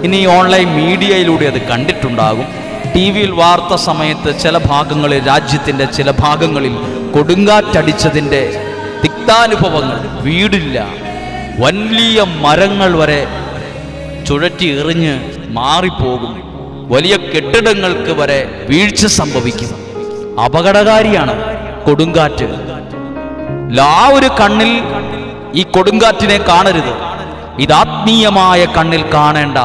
ഇനി ഓൺലൈൻ മീഡിയയിലൂടെ അത് കണ്ടിട്ടുണ്ടാകും. TV-യിൽ വാർത്ത സമയത്ത് ചില ഭാഗങ്ങളിൽ, രാജ്യത്തിൻ്റെ ചില ഭാഗങ്ങളിൽ കൊടുങ്കാറ്റടിച്ചതിൻ്റെ തിക്താനുഭവങ്ങൾ. വീടില്ല, വലിയ മരങ്ങൾ വരെ ചുഴറ്റി എറിഞ്ഞ് മാറിപ്പോകും. വലിയ കെട്ടിടങ്ങൾക്ക് വരെ വീഴ്ച സംഭവിക്കും. അപകടകാരിയാണ് കൊടുങ്കാറ്റ്. ഒരു കണ്ണിൽ ഈ കൊടുങ്കാറ്റിനെ കാണരുത്. ഇത് ആത്മീയമായ കണ്ണിൽ കാണേണ്ട,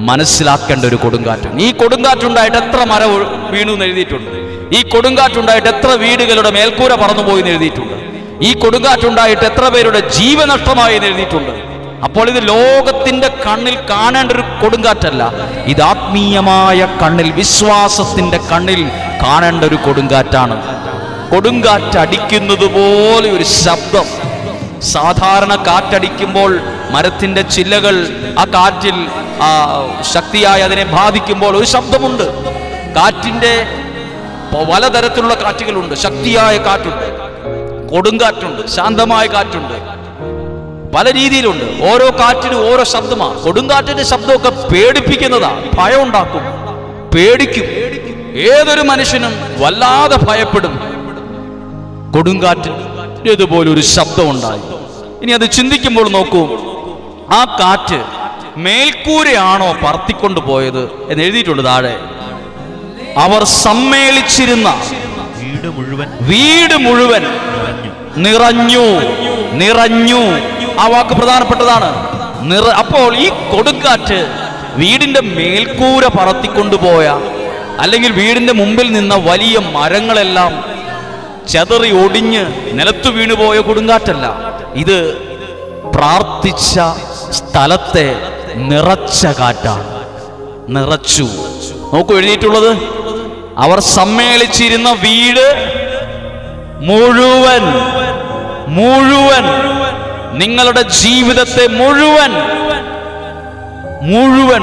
മനസ്സിലാക്കേണ്ട ഒരു കൊടുങ്കാറ്റ്. ഈ കൊടുങ്കാറ്റുണ്ടായിട്ട് എത്ര മരം വീണു എന്ന് എഴുതിയിട്ടുണ്ട്. ഈ കൊടുങ്കാറ്റുണ്ടായിട്ട് എത്ര വീടുകളുടെ മേൽക്കൂര പറന്നുപോയി എന്ന് എഴുതിയിട്ടുണ്ട്. ഈ കൊടുങ്കാറ്റുണ്ടായിട്ട് എത്ര പേരുടെ ജീവനഷ്ടമായി എന്ന് എഴുതിയിട്ടുണ്ട്. അപ്പോൾ ഇത് ലോകത്തിന്റെ കണ്ണിൽ കാണേണ്ട ഒരു കൊടുങ്കാറ്റല്ല. ഇത് ആത്മീയമായ കണ്ണിൽ, വിശ്വാസത്തിന്റെ കണ്ണിൽ കാണേണ്ട ഒരു കൊടുങ്കാറ്റാണ്. കൊടുങ്കാറ്റടിക്കുന്നത് പോലെ ഒരു ശബ്ദം. സാധാരണ കാറ്റടിക്കുമ്പോൾ മരത്തിന്റെ ചില്ലകൾ ആ കാറ്റിൽ ശക്തിയായി അതിനെ ബാധിക്കുമ്പോൾ ഒരു ശബ്ദമുണ്ട്. കാറ്റിന്റെ പലതരത്തിലുള്ള കാറ്റുകളുണ്ട്. ശക്തിയായ കാറ്റുണ്ട്, കൊടുങ്കാറ്റുണ്ട്, ശാന്തമായ കാറ്റുണ്ട്, പല രീതിയിലുണ്ട്. ഓരോ കാറ്റിനും ഓരോ ശബ്ദമാണ്. കൊടുങ്കാറ്റിന്റെ ശബ്ദമൊക്കെ പേടിപ്പിക്കുന്നതാണ്. ഭയം ഉണ്ടാക്കും, പേടിക്കും. ഏതൊരു മനുഷ്യനും വല്ലാതെ ഭയപ്പെടും. കൊടുങ്കാറ്റ് ഇതുപോലൊരു ശബ്ദമുണ്ടായി. ഇനി അത് ചിന്തിക്കുമ്പോൾ നോക്കൂ, ആ കാറ്റ് മേൽക്കൂരയാണോ പറത്തിക്കൊണ്ട് പോയത് എന്ന് എഴുതിയിട്ടുണ്ട് താഴെ. അവർ സമ്മേളിച്ചിരുന്ന വീട് മുഴുവൻ നിറഞ്ഞു. ആ വാക്ക് പ്രധാനപ്പെട്ടതാണ്. അപ്പോൾ ഈ കൊടുങ്കാറ്റ് വീടിന്റെ മേൽക്കൂര പറത്തിക്കൊണ്ടുപോയ, അല്ലെങ്കിൽ വീടിന്റെ മുമ്പിൽ നിന്ന വലിയ മരങ്ങളെല്ലാം ചെതറി ഒടിഞ്ഞ് നിലത്തു വീണുപോയ കൊടുങ്കാറ്റല്ല. ഇത് പ്രാർത്ഥിച്ച സ്ഥലത്തെ നിറച്ച കാറ്റാണ്. നിറച്ചു. നോക്കൂ എഴുതിയിട്ടുള്ളത്, അവർ സമ്മേളിച്ചിരുന്ന വീട് മുഴുവൻ. നിങ്ങളുടെ ജീവിതത്തെ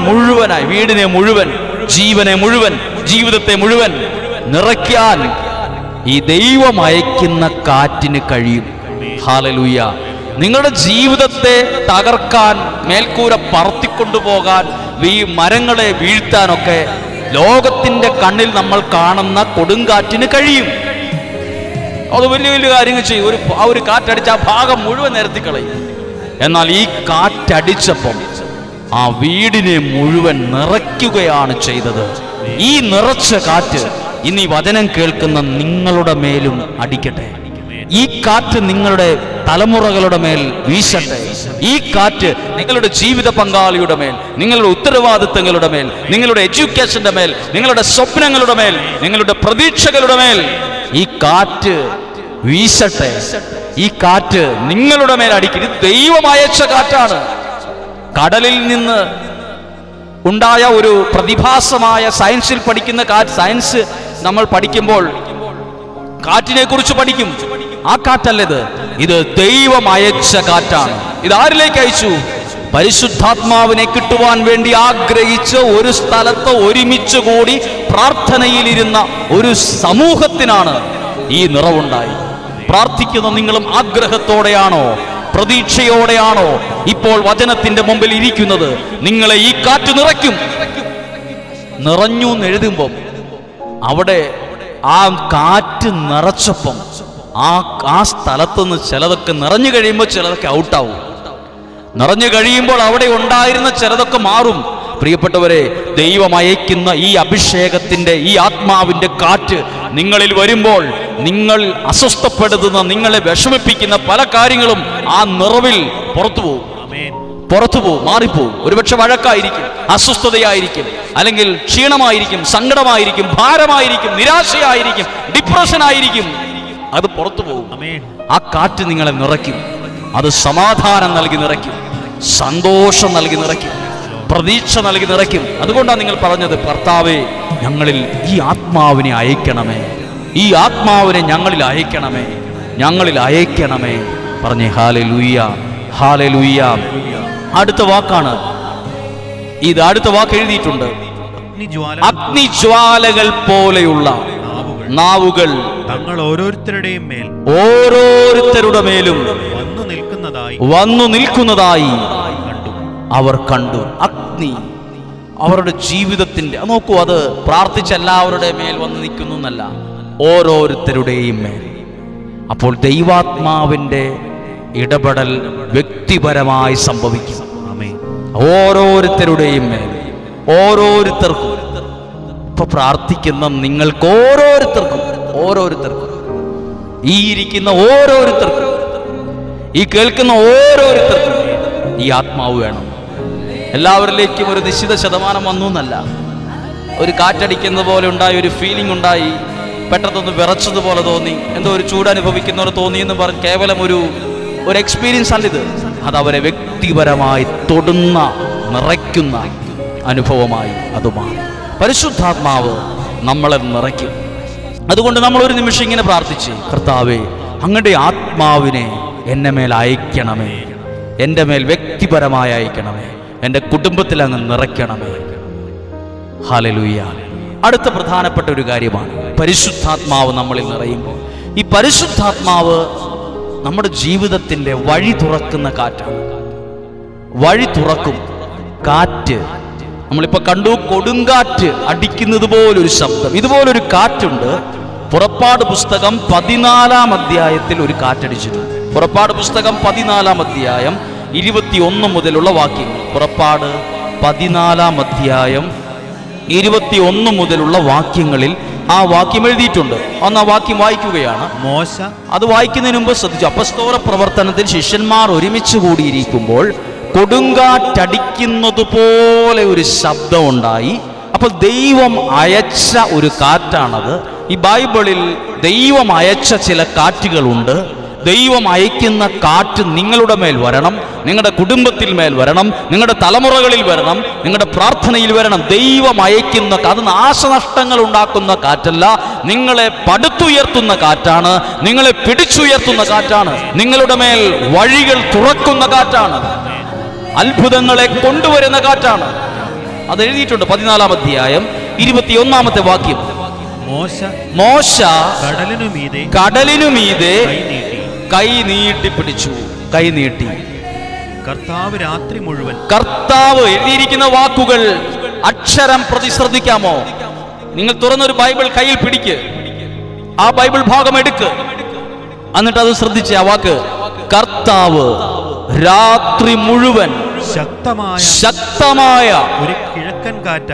മുഴുവനായി, വീടിനെ മുഴുവൻ, ജീവനെ മുഴുവൻ, ജീവിതത്തെ മുഴുവൻ നിറയ്ക്കാൻ ഈ ദൈവം അയക്കുന്ന കാറ്റിന് കഴിയും. ഹല്ലേലൂയ. നിങ്ങളുടെ ജീവിതത്തെ തകർക്കാൻ, മേൽക്കൂര പറത്തിക്കൊണ്ടുപോകാൻ, ഈ മരങ്ങളെ വീഴ്ത്താനൊക്കെ ലോകത്തിന്റെ കണ്ണിൽ നമ്മൾ കാണുന്ന കൊടുങ്കാറ്റിന് കഴിയും. അത് വലിയ വലിയ കാര്യങ്ങൾ ചെയ്യും. ഒരു കാറ്റടിച്ച ആ ഭാഗം മുഴുവൻ നിരത്തിക്കളയും. എന്നാൽ ഈ കാറ്റടിച്ചപ്പം ആ വീടിനെ മുഴുവൻ നിറയ്ക്കുകയാണ് ചെയ്തത്. ഈ നിറച്ച കാറ്റ് ഇനി വചനം കേൾക്കുന്ന നിങ്ങളുടെ മേലും അടിക്കട്ടെ. ഈ കാറ്റ് നിങ്ങളുടെ തലമുറകളുടെ മേൽ വീശട്ടെ. ഈ കാറ്റ് നിങ്ങളുടെ ജീവിത പങ്കാളിയുടെ മേൽ, നിങ്ങളുടെ ഉത്തരവാദിത്തങ്ങളുടെ മേൽ, നിങ്ങളുടെ എഡ്യൂക്കേഷന്റെ മേൽ, നിങ്ങളുടെ സ്വപ്നങ്ങളുടെ മേൽ, നിങ്ങളുടെ പ്രതീക്ഷകളുടെ മേൽ ഈ കാറ്റ് വീശട്ടെ. ഈ കാറ്റ് നിങ്ങളുടെ മേൽ അടിക്കും. ഇത് ദൈവം അയച്ച കാറ്റാണ്. കടലിൽ നിന്ന് ഉണ്ടായ ഒരു പ്രതിഭാസമായ സയൻസിൽ പഠിക്കുന്ന സയൻസ് നമ്മൾ പഠിക്കുമ്പോൾ കാറ്റിനെ കുറിച്ച് പഠിക്കും. ആ കാറ്റല്ലത്, ഇത് ദൈവം അയച്ച കാറ്റാണ്. ഇത് ആരിലേക്ക് അയച്ചു? പരിശുദ്ധാത്മാവിനെ കിട്ടുവാൻ വേണ്ടി ആഗ്രഹിച്ച് ഒരു സ്ഥലത്ത് ഒരുമിച്ച് കൂടി പ്രാർത്ഥനയിലിരുന്ന ഒരു സമൂഹത്തിനാണ് ഈ നിറവുണ്ടായി. പ്രാർത്ഥിക്കുന്ന നിങ്ങളും ആഗ്രഹത്തോടെയാണോ, പ്രതീക്ഷയോടെയാണോ ഇപ്പോൾ വചനത്തിന്റെ മുമ്പിൽ ഇരിക്കുന്നത്? നിങ്ങളെ ഈ കാറ്റ് നിറയ്ക്കും. നിറഞ്ഞു എന്നെഴുതുമ്പം അവിടെ ആ കാറ്റ് നിറച്ചപ്പം ആ സ്ഥലത്തുനിന്ന് ചിലതൊക്കെ നിറഞ്ഞു കഴിയുമ്പോൾ ചിലതൊക്കെ ഔട്ടാവും. നിറഞ്ഞു കഴിയുമ്പോൾ അവിടെ ഉണ്ടായിരുന്ന ചിലതൊക്കെ മാറും. പ്രിയപ്പെട്ടവരെ, ദൈവം അയക്കുന്ന ഈ അഭിഷേകത്തിന്റെ, ഈ ആത്മാവിന്റെ കാറ്റ് നിങ്ങളിൽ വരുമ്പോൾ നിങ്ങൾ അസ്വസ്ഥപ്പെടുത്തുന്ന, നിങ്ങളെ വിഷമിപ്പിക്കുന്ന പല കാര്യങ്ങളും ആ നിറവിൽ പുറത്തുപോകും, മാറിപ്പോകും. ഒരുപക്ഷെ വഴക്കായിരിക്കും, അസ്വസ്ഥതയായിരിക്കും, അല്ലെങ്കിൽ ക്ഷീണമായിരിക്കും, സങ്കടമായിരിക്കും, ഭാരമായിരിക്കും, നിരാശയായിരിക്കും, ഡിപ്രഷനായിരിക്കും. അത് പുറത്തു പോകും. ആ കാറ്റ് നിങ്ങളെ നിറയ്ക്കും. അത് സമാധാനം നൽകി നിറയ്ക്കും, സന്തോഷം നൽകി നിറയ്ക്കും, പ്രതീക്ഷ നൽകി നിറയ്ക്കും. അതുകൊണ്ടാണ് നിങ്ങൾ പറഞ്ഞത്, കർത്താവേ ഞങ്ങളിൽ ഈ ആത്മാവിനെ അയക്കണമേ, ഈ ആത്മാവിനെ ഞങ്ങളിൽ അയക്കണമേ, ഞങ്ങളിൽ അയക്കണമേ പറഞ്ഞേ. Hallelujah, hallelujah. അടുത്ത വാക്കാണ് ഇത്. അടുത്ത വാക്ക് എഴുതിയിട്ടുണ്ട്, അഗ്നിജ്വാലകൾ പോലെയുള്ള നാവുകൾ തങ്ങൾ ഓരോരുത്തരുടെയും മേൽ, ഓരോരുത്തരുടെ മേലും വന്നു നിൽക്കുന്നതായി അവർ കണ്ടു. അഗ്നി അവരുടെ ജീവിതത്തിന്റെ, നോക്കൂ, അത് പ്രാർത്ഥിച്ച എല്ലാവരുടെ മേൽ വന്ന് നിൽക്കുന്നു എന്നല്ല, ഓരോരുത്തരുടെയും മേൽ. അപ്പോൾ ദൈവാത്മാവിന്റെ ഇടപെടൽ വ്യക്തിപരമായി സംഭവിക്കും. ഓരോരുത്തരുടെയും മേൽ, ഓരോരുത്തർക്കും. ഇപ്പൊ പ്രാർത്ഥിക്കുന്ന നിങ്ങൾക്ക് ഓരോരുത്തർക്കും, ഈ ഇരിക്കുന്ന ഓരോരുത്തർക്കും, ഈ കേൾക്കുന്ന ഓരോരുത്തർക്കും ഈ ആത്മാവ് വേണം. എല്ലാവരിലേക്കും ഒരു നിശ്ചിത ശതമാനം വന്നു എന്നല്ല. ഒരു കാറ്റടിക്കുന്ന പോലെ ഉണ്ടായി, ഒരു ഫീലിംഗ് ഉണ്ടായി, പെട്ടെന്നൊന്ന് വിറച്ചതുപോലെ തോന്നി, എന്തോ ഒരു ചൂട് അനുഭവിക്കുന്നവർ തോന്നി എന്ന് പറഞ്ഞ് കേവലം ഒരു എക്സ്പീരിയൻസ് അല്ലിത്. അത് അവരെ വ്യക്തിപരമായി തൊടുന്ന, നിറയ്ക്കുന്ന അനുഭവമായി അത് മാറും. പരിശുദ്ധാത്മാവ് നമ്മളെ നിറയ്ക്കും. അതുകൊണ്ട് നമ്മൾ ഒരു നിമിഷം ഇങ്ങനെ പ്രാർത്ഥിച്ച്, കർത്താവേ അങ്ങയുടെ ആത്മാവിനെ എൻ്റെ മേൽ അയക്കണമേ, എൻ്റെ മേൽ വ്യക്തിപരമായി അയക്കണമേ, എൻ്റെ കുടുംബത്തിൽ അങ്ങ് നിറയ്ക്കണമേ. ഹല്ലേലൂയ. അടുത്ത പ്രധാനപ്പെട്ട ഒരു കാര്യമാണ് പരിശുദ്ധാത്മാവ് നമ്മളിൽ നിറയുമ്പോൾ. ഈ പരിശുദ്ധാത്മാവ് നമ്മുടെ ജീവിതത്തിൻ്റെ വഴി തുറക്കുന്ന കാറ്റാണ്. വഴി തുറക്കും കാറ്റ്. നമ്മളിപ്പോൾ കണ്ടു, കൊടുങ്കാറ്റ് അടിക്കുന്നത് പോലൊരു ശബ്ദം. ഇതുപോലൊരു കാറ്റുണ്ട്. പുറപ്പാട് പുസ്തകം 14-ാം അധ്യായത്തിൽ ഒരു കാറ്റടിച്ചിട്ടുണ്ട്. പുറപ്പാട് പുസ്തകം 14-ാം അധ്യായം 21 മുതലുള്ള വാക്യങ്ങൾ. പുറപ്പാട് 14-ാം അധ്യായം 21 മുതലുള്ള വാക്യങ്ങളിൽ ആ വാക്യം എഴുതിയിട്ടുണ്ട്. ഒന്ന് ആ വാക്യം വായിക്കുകയാണ്. മോശ അത് വായിക്കുന്നതിന് മുമ്പ് ശ്രദ്ധിച്ചു. അപ്പസ്തോല പ്രവർത്തനത്തിൽ ശിഷ്യന്മാർ ഒരുമിച്ച് കൂടിയിരിക്കുമ്പോൾ കൊടുങ്കാറ്റടിക്കുന്നത് പോലെ ഒരു ശബ്ദമുണ്ടായി. അപ്പോൾ ദൈവം അയച്ച ഒരു കാറ്റാണത്. ഈ ബൈബിളിൽ ദൈവം അയച്ച ചില കാറ്റുകളുണ്ട്. ദൈവം അയക്കുന്ന കാറ്റ് നിങ്ങളുടെ മേൽ വരണം, നിങ്ങളുടെ കുടുംബത്തിൽ മേൽ വരണം, നിങ്ങളുടെ തലമുറകളിൽ വരണം, നിങ്ങളുടെ പ്രാർത്ഥനയിൽ വരണം. ദൈവം അയക്കുന്ന, അത് നാശനഷ്ടങ്ങൾ ഉണ്ടാക്കുന്ന കാറ്റല്ല, നിങ്ങളെ പടുത്തുയർത്തുന്ന കാറ്റാണ്, നിങ്ങളെ പിടിച്ചുയർത്തുന്ന കാറ്റാണ്, നിങ്ങളുടെ മേൽ വഴികൾ തുറക്കുന്ന കാറ്റാണ്, അത്ഭുതങ്ങളെ കൊണ്ടുവരുന്ന കാറ്റാണ്. അത് എഴുതിയിട്ടുണ്ട് 14-ാം അധ്യായം 21-ാമത്തെ വാക്യം. മോശ കടലിനുമീതെ കൈ നീട്ടി പിടിച്ചു. കൈ നീട്ടി. കർത്താവ് എഴുതിയിരിക്കുന്ന വാക്കുകൾ അക്ഷരം പ്രതി ശ്രദ്ധിക്കാമോ? നിങ്ങൾ തുറന്നൊരു ബൈബിൾ കയ്യിൽ പിടിക്ക്, ആ ബൈബിൾ ഭാഗം എടുക്ക്, എന്നിട്ട് അത് ശ്രദ്ധിച്ച് ആ വാക്ക്. കർത്താവ് രാത്രി മുഴുവൻ ശക്തമായ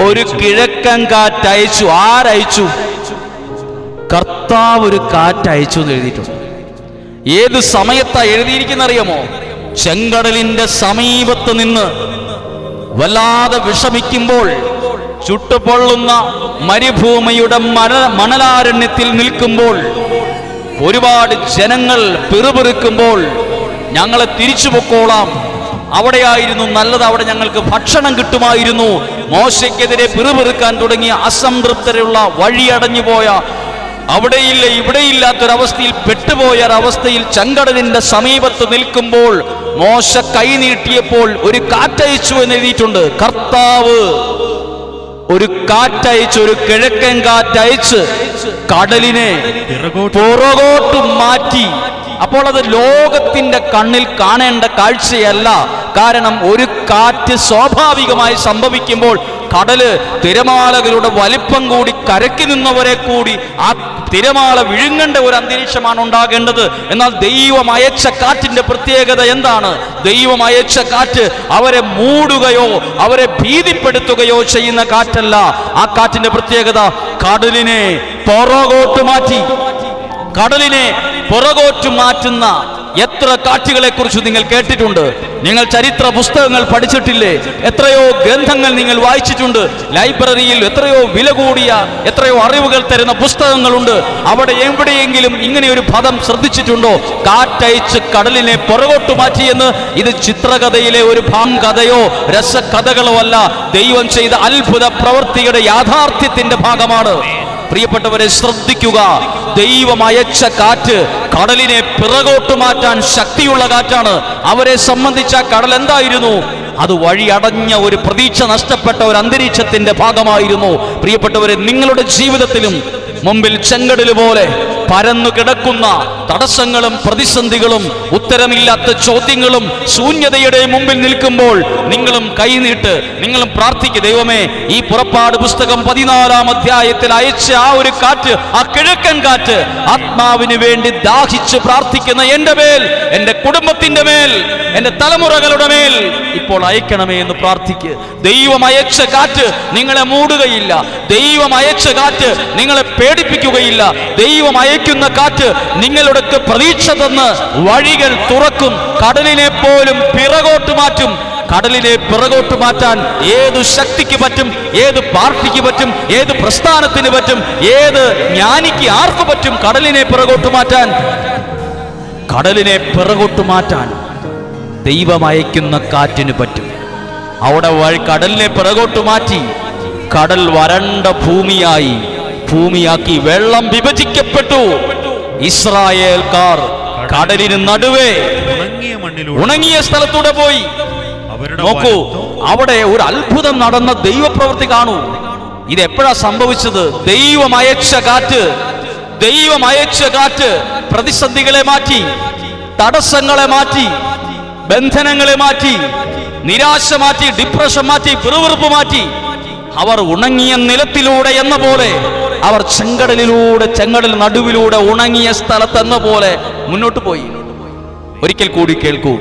ഒരു കിഴക്കൻ കാറ്റ് അയച്ചു. ആരയച്ചു? കർത്താവ് ഒരു കാറ്റ് അയച്ചു എന്ന് എഴുതിയിട്ടുണ്ട്. ഏത് സമയത്താ എഴുതിയിരിക്കുന്ന അറിയാമോ? ചെങ്കടലിന്റെ സമീപത്ത് നിന്ന് വല്ലാതെ വിഷമിക്കുമ്പോൾ, ചുട്ടുപൊള്ളുന്ന മരുഭൂമിയുടെ മണലാരണ്യത്തിൽ നിൽക്കുമ്പോൾ, ഒരുപാട് ജനങ്ങൾ പിറുപിറുക്കുമ്പോൾ, ഞങ്ങളെ തിരിച്ചു പൊക്കോളാം, അവിടെയായിരുന്നു നല്ലത്, അവിടെ ഞങ്ങൾക്ക് ഭക്ഷണം കിട്ടുമായിരുന്നു, മോശയ്ക്കെതിരെ പിറുപിറുക്കാൻ തുടങ്ങിയ അസംതൃപ്തരുള്ള, വഴിയടഞ്ഞു പോയ, അവിടെയില്ല ഇവിടെയില്ലാത്തൊരവസ്ഥയിൽ പെട്ടുപോയ ഒരവസ്ഥയിൽ ചെങ്കടലിന്റെ സമീപത്ത് നിൽക്കുമ്പോൾ മോശ കൈ നീട്ടിയപ്പോൾ ഒരു കാറ്റയച്ചു എന്ന് എഴുതിയിട്ടുണ്ട്. കർത്താവ് ഒരു കാറ്റയച്ച്, ഒരു കിഴക്കൻ കാറ്റയച്ച് കടലിനെ പുറകോട്ട് മാറ്റി. അപ്പോൾ അത് ലോകത്തിന്റെ കണ്ണിൽ കാണേണ്ട കാഴ്ചയല്ല. കാരണം ഒരു കാറ്റ് സ്വാഭാവികമായി സംഭവിക്കുമ്പോൾ കടല് തിരമാലകളുടെ വലിപ്പം കൂടി കരയ്ക്ക് നിന്നവരെ കൂടി ആ തിരമാല വിഴുങ്ങേണ്ട ഒരു അന്തരീക്ഷമാണ് ഉണ്ടാകേണ്ടത്. എന്നാൽ ദൈവം അയച്ച കാറ്റിന്റെ പ്രത്യേകത എന്താണ്? ദൈവം അയച്ച കാറ്റ് അവരെ മൂടുകയോ അവരെ ഭീതിപ്പെടുത്തുകയോ ചെയ്യുന്ന കാറ്റല്ല. ആ കാറ്റിന്റെ പ്രത്യേകത കടലിനെ പുറകോട്ട് മാറ്റി. കടലിനെ പുറകോട്ട് മാറ്റുന്ന എത്ര കാറ്റുകളെ കുറിച്ച് നിങ്ങൾ കേട്ടിട്ടുണ്ട്? നിങ്ങൾ ചരിത്ര പുസ്തകങ്ങൾ പഠിച്ചിട്ടില്ലേ? എത്രയോ ഗ്രന്ഥങ്ങൾ നിങ്ങൾ വായിച്ചിട്ടുണ്ട്. ലൈബ്രറിയിൽ എത്രയോ വില കൂടിയ, എത്രയോ അറിവുകൾ തരുന്ന പുസ്തകങ്ങളുണ്ട്. അവിടെ എവിടെയെങ്കിലും ഇങ്ങനെ ഒരു പദം ശ്രദ്ധിച്ചിട്ടുണ്ടോ? കാറ്റയച്ച് കടലിനെ പുറകോട്ട് മാറ്റിയെന്ന്. ഇത് ചിത്രകഥയിലെ ഒരു ഭാഗകഥയോ രസകഥകളോ അല്ല, ദൈവം ചെയ്ത അത്ഭുത പ്രവൃത്തിയുടെ യാഥാർത്ഥ്യത്തിന്റെ ഭാഗമാണ്. പ്രിയപ്പെട്ടവരെ, ശ്രദ്ധിക്കുക. ദൈവം അയച്ച കാറ്റ് കടലിനെ പിറകോട്ട് മാറ്റാൻ ശക്തിയുള്ള കാറ്റാണ്. അവരെ സംബന്ധിച്ച കടൽ എന്തായിരുന്നു? അത് വഴിയടഞ്ഞ ഒരു പ്രതീക്ഷ നഷ്ടപ്പെട്ട ഒരു അന്തരീക്ഷത്തിന്റെ ഭാഗമായിരുന്നു. പ്രിയപ്പെട്ടവരെ, നിങ്ങളുടെ ജീവിതത്തിലും മുമ്പിൽ ചെങ്കടല് പോലെ പരന്നു കിടക്കുന്ന തടസ്സങ്ങളും പ്രതിസന്ധികളും ഉത്തരമില്ലാത്ത ചോദ്യങ്ങളും ശൂന്യതയുടെ മുമ്പിൽ നിൽക്കുമ്പോൾ നിങ്ങളും കൈനീട്ട്, നിങ്ങളും പ്രാർത്ഥിക്കുക. ദൈവമേ, ഈ പുറപ്പാട് പുസ്തകം 14-ാം അധ്യായത്തിൽ അയച്ച ആ ഒരു കാറ്റ്, ആ കിഴക്കൻ കാറ്റ്, ആത്മാവിന് വേണ്ടി ദാഹിച്ച് പ്രാർത്ഥിക്കുന്ന എന്റെ മേൽ, എന്റെ കുടുംബത്തിന്റെ മേൽ, എന്റെ തലമുറകളുടെ മേൽ ഇപ്പോൾ അയക്കണമേ എന്ന് പ്രാർത്ഥിക്കുക. ദൈവം അയച്ച കാറ്റ് നിങ്ങളെ മൂടുകയില്ല. ദൈവം അയച്ച കാറ്റ് നിങ്ങളെ പേടിപ്പിക്കുകയില്ല. ദൈവം അയക്കുന്ന കാറ്റ് നിങ്ങളുടെ പ്രതീക്ഷ തന്ന് വഴികൾ തുറക്കും. കടലിനെ പോലും പിറകോട്ട് മാറ്റും. കടലിനെ പിറകോട്ട് മാറ്റാൻ ഏതു ശക്തിക്ക് പറ്റും? ഏത് പാർട്ടിക്ക് പറ്റും? ഏത് പ്രസ്ഥാനത്തിന് പറ്റും? ഏത് ജ്ഞാനിക്ക് ആർക്ക് പറ്റും കടലിനെ പിറകോട്ട് മാറ്റാൻ? കടലിനെ പിറകോട്ട് മാറ്റാൻ ദൈവം അയക്കുന്ന കാറ്റിന് പറ്റും. അവിടെ കടലിനെ പിറകോട്ട് മാറ്റി കടൽ വരണ്ട ഭൂമിയാക്കി വെള്ളം വിഭജിക്കപ്പെട്ടു. ഇസ്രായേൽക്കാർ കടലിന് നടുവേ ഉണങ്ങിയ സ്ഥലത്തൂടെ പോയി. നോക്കൂ, അവിടെ ഒരു അത്ഭുതം നടന്ന ദൈവപ്രവൃത്തി കാണൂ. ഇത് എപ്പോഴാ സംഭവിച്ചത്? ദൈവം അയച്ച കാറ്റ് പ്രതിസന്ധികളെ മാറ്റി, തടസ്സങ്ങളെ മാറ്റി, ബന്ധനങ്ങളെ മാറ്റി, നിരാശ മാറ്റി, ഡിപ്രഷൻ മാറ്റി, പിറുവിറുപ്പ് മാറ്റി. അവർ ഉണങ്ങിയ നിലത്തിലൂടെ എന്ന പോലെ, അവർ ചെങ്കടൽ നടുവിലൂടെ ഉണങ്ങിയ സ്ഥലത്ത് എന്ന പോലെ മുന്നോട്ട് പോയി. ഒരിക്കൽ കൂടി കേൾക്കൂ.